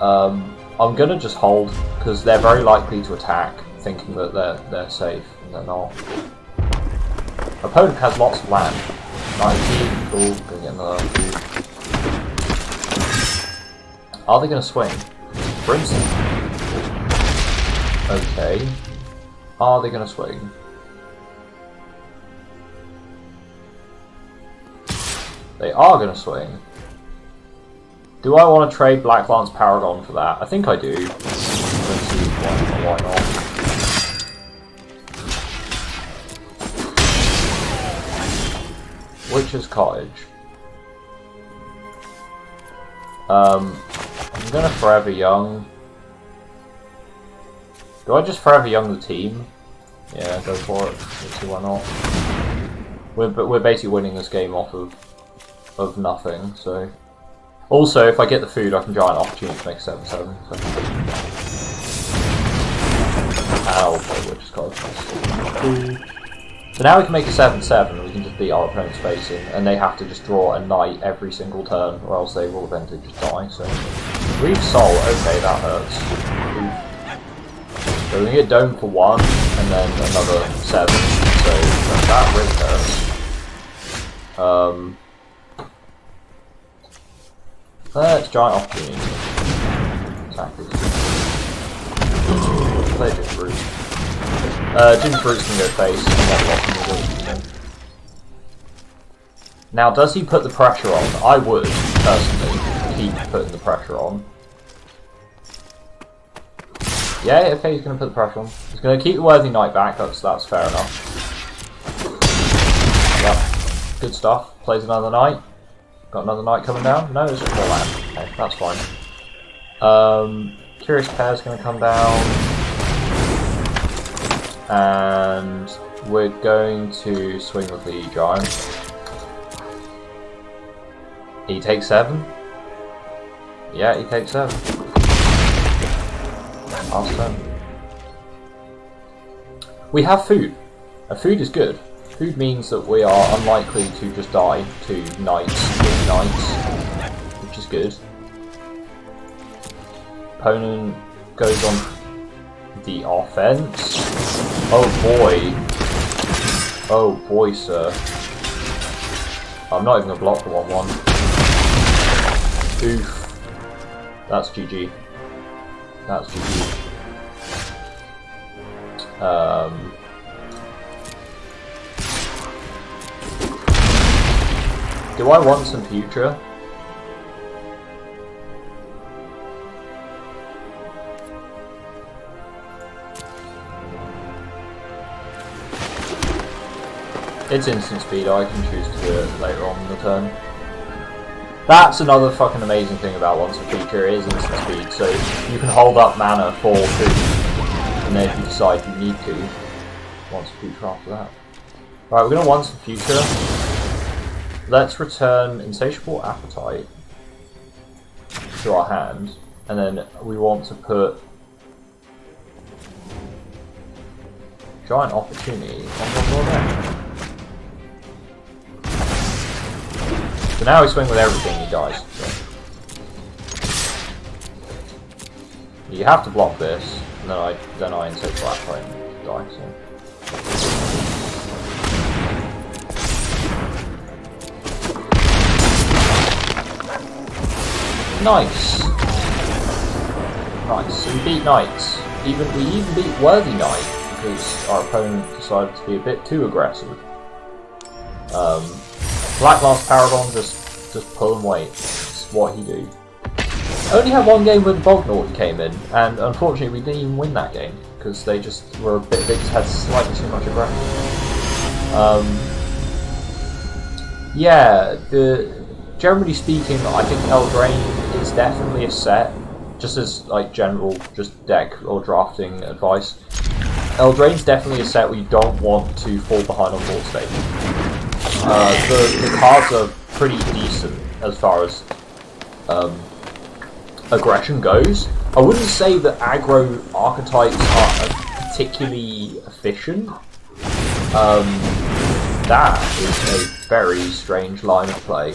I'm gonna just hold, because they're very likely to attack, thinking that they're safe, and they're not. Opponent has lots of land. 19, cool, gonna get another food. Are they gonna swing? Brimstone. Okay. Are they gonna swing? They are going to swing. Do I want to trade Black Lance Paragon for that? I think I do. Let's see why not. Witch's Cottage. I'm going to Forever Young. Do I just Forever Young the team? Yeah, go for it. Let's see why not. We're basically winning this game off of nothing, so... Also, if I get the food, I can Giant Opportunity to make 7/7, so... Ow, okay, Witch's Cottage. So now we can make a 7/7, and we can just beat our opponent's facing, and they have to just draw a knight every single turn, or else they will eventually just die, so... Reef Soul, okay, that hurts. So we're gonna get Dome for 1, and then another 7, so that really hurts. Let's Giant Opportunity. Exactly. Play Ginger Brute. Ginger Brute's can go face. I'm not blocking with it. Now, does he put the pressure on? I would, personally, keep putting the pressure on. Yeah, okay, he's going to put the pressure on. He's going to keep the Worthy Knight back, that's fair enough. Yep, good stuff. Plays another Knight. Got another Knight coming down? No, it's just more land. Okay, that's fine. Curious Pair's going to come down. And we're going to swing with the Giant. He takes 7. Yeah, he takes 7. Last turn. We have food. Food is good. Food means that we are unlikely to just die to knights with knights, which is good. Opponent goes on the offense. Oh boy. Oh boy, sir. I'm not even going to block the 1-1. Oof. That's GG. That's GG. Do I want some future? It's instant speed, I can choose to do it later on in the turn. That's another fucking amazing thing about Once a Feature, is instant speed, so you can hold up mana for food, and then if you decide you need to, Once a Future after that. Right, we're going to Once a Future. Let's return Insatiable Appetite to our hand, and then we want to put Giant Opportunity on one more there. So now we swing with everything, he dies. So. You have to block this, and then I Insatiable Appetite and die. So. Nice. Nice. So we beat Knights. We even beat Worthy Knight because our opponent decided to be a bit too aggressive. Blacklast Paragon just pull and wait. That's what he do. I only had one game when Bognort came in, and unfortunately we didn't even win that game because they just were a bit. They just had slightly too much aggression. Yeah. Generally speaking, I think Eldraine is definitely a set, just as like general just deck or drafting advice. Eldraine's definitely a set where you don't want to fall behind on board state. The cards are pretty decent as far as aggression goes. I wouldn't say that aggro archetypes are particularly efficient. That is a very strange line of play.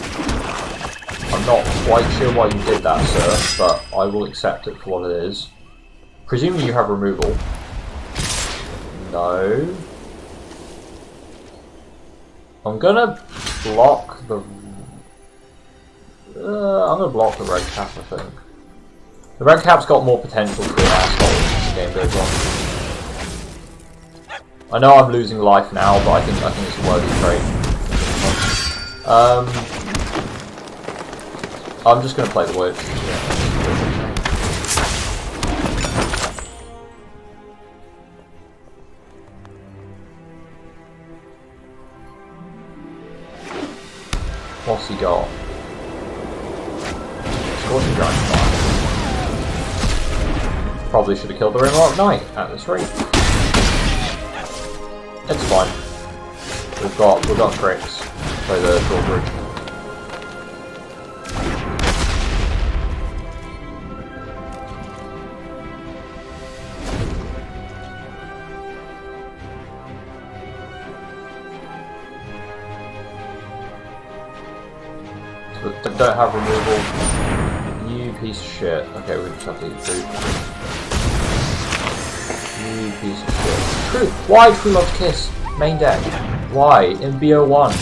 I'm not quite sure why you did that, sir, but I will accept it for what it is. Presuming you have removal. No. I'm gonna block the... I'm gonna block the red cap, I think. The red cap's got more potential to be an asshole as the game goes on. I know I'm losing life now, but I think it's a worthy trade. I'm just gonna play the witch. What's he got? Scorching Giant. Probably should have killed the Rimlock Knight at this rate. It's fine. We've got tricks. Play the drawbridge. So don't have removal. You piece of shit. Okay, we just have to eat food. You piece of shit. True. Why True Love's Kiss? Main deck. Why? In BO1.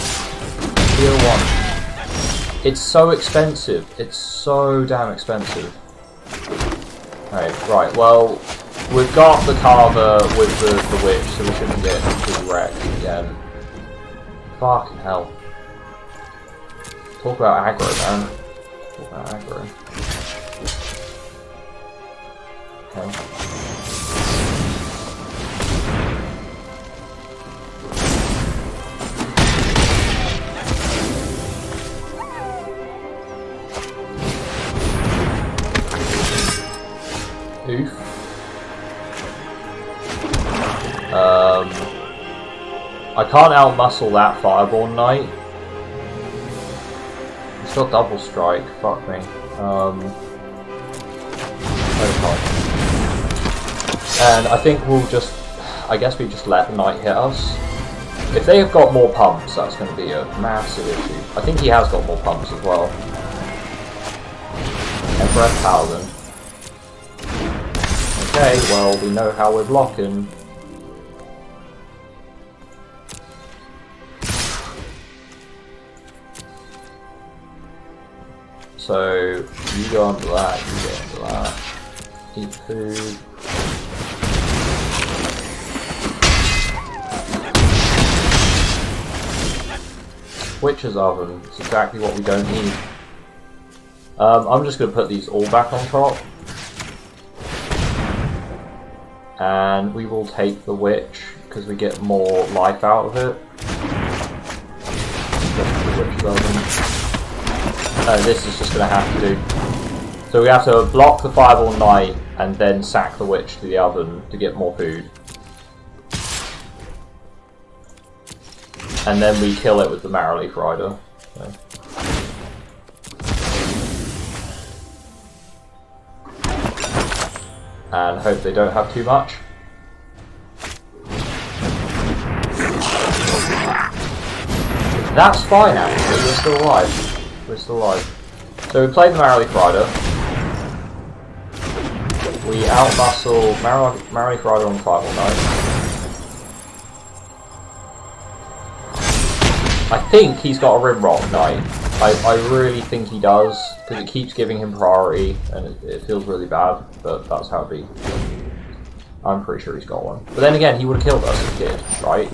BO1. It's so expensive. It's so damn expensive. Right, well, we've got the Carver with the Witch, so we shouldn't get completely wrecked again. Fucking hell. Talk about aggro, man. Talk about aggro. Okay. I can't outmuscle that Fireborn Knight. He's got double strike, fuck me. Okay. And I think we'll just, I guess we just let the Knight hit us. If they have got more pumps, that's going to be a massive issue. I think he has got more pumps as well. And Breath Paladin. Okay, well, we know how we're blocking. So, you go onto that, you go onto that. Eat food. Witch's Oven, it's exactly what we don't need. I'm just going to put these all back on top. And we will take the Witch, because we get more life out of it. The Witch's Oven. This is just going to have to do. So we have to block the Fireball Knight and then sack the Witch to the oven to get more food. And then we kill it with the Marrowleaf Rider. So. And hope they don't have too much. That's fine actually, we're still alive. We're still alive. So we played the Marrowleaf Rider. We outmuscle Marrowleaf Rider on the Fireball Knight. I think he's got a Rimrock Knight. I really think he does, because it keeps giving him priority, and it feels really bad, but that's how it be. I'm pretty sure he's got one. But then again, he would have killed us if he did, right?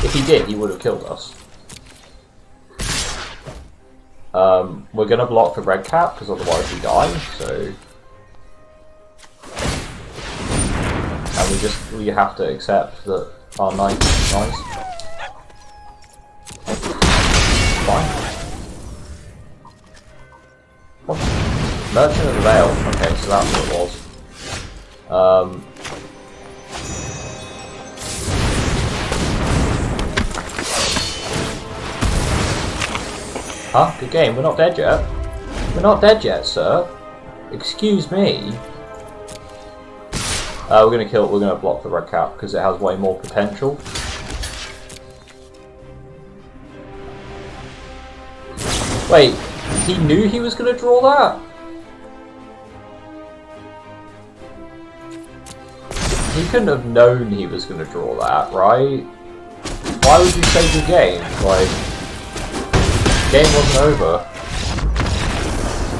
If he did, he would have killed us. We're going to block the red cap, because otherwise we die, so... And we have to accept that our knight is nice. Fine. What? Merchant of the Veil. Okay, so that's what it was. Huh? Good game. We're not dead yet. We're not dead yet, sir. Excuse me. We're gonna block the red cap because it has way more potential. Wait, he knew he was going to draw that? He couldn't have known he was going to draw that, right? Why would you save the game? Like, the game wasn't over.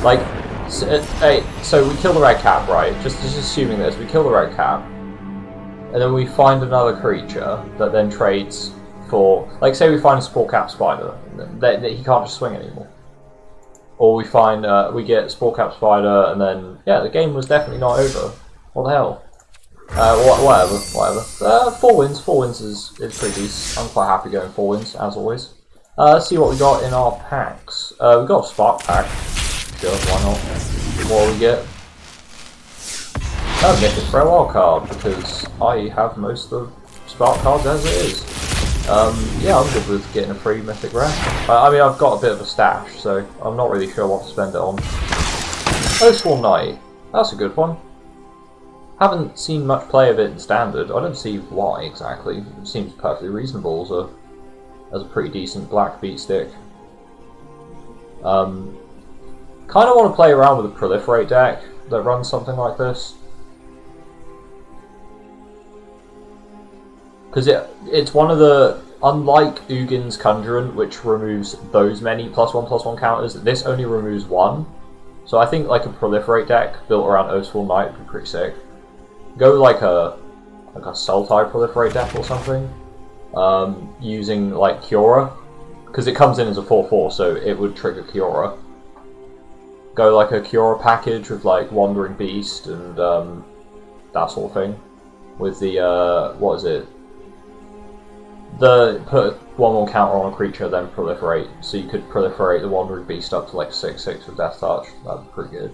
Like, so we kill the red cap, right? Just assuming this, we kill the red cap, and then we find another creature that then trades for, like, say we find a Spore Cap Spider, that he can't just swing anymore. Or we find, we get Spore Cap Spider, and then, yeah, the game was definitely not over. What the hell? Whatever. 4 wins is pretty decent. I'm quite happy going 4 wins, as always. Let's see what we got in our packs. We got a Spark Pack. Sure, why not? What do we get? I'll get it for a wild card, because I have most of the Spark cards as it is. Yeah, I'm good with getting a free Mythic Rare. I mean, I've got a bit of a stash, so I'm not really sure what to spend it on. Oathsworn Knight, that's a good one. Haven't seen much play of it in Standard. I don't see why exactly. It seems perfectly reasonable as a pretty decent black beat stick. Kind of want to play around with a Proliferate deck that runs something like this. Because it's one of the, unlike Ugin's Conjurant, which removes those many +1/+1 counters, this only removes 1. So I think like a Proliferate deck built around Oathsworn Knight would be pretty sick. Go like a Sultai Proliferate deck or something, using like Kiora, because it comes in as a 4/4, so it would trigger Kiora. Go like a Kiora package with like Wandering Beast and that sort of thing. With the what is it? Put 1 more counter on a creature, then proliferate. So you could proliferate the Wandering Beast up to like 6/6 with Death Touch. That'd be pretty good.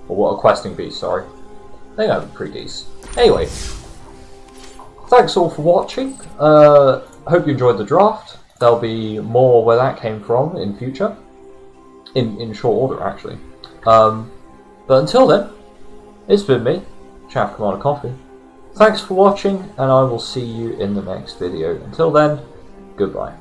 Or what, a Questing Beast, sorry. I think that'd be pretty decent. Anyway, thanks all for watching. I hope you enjoyed the draft. There'll be more where that came from in future, in short order actually. But until then, it's been me, Chaff Commander Coffee. Thanks for watching, and I will see you in the next video. Until then, goodbye.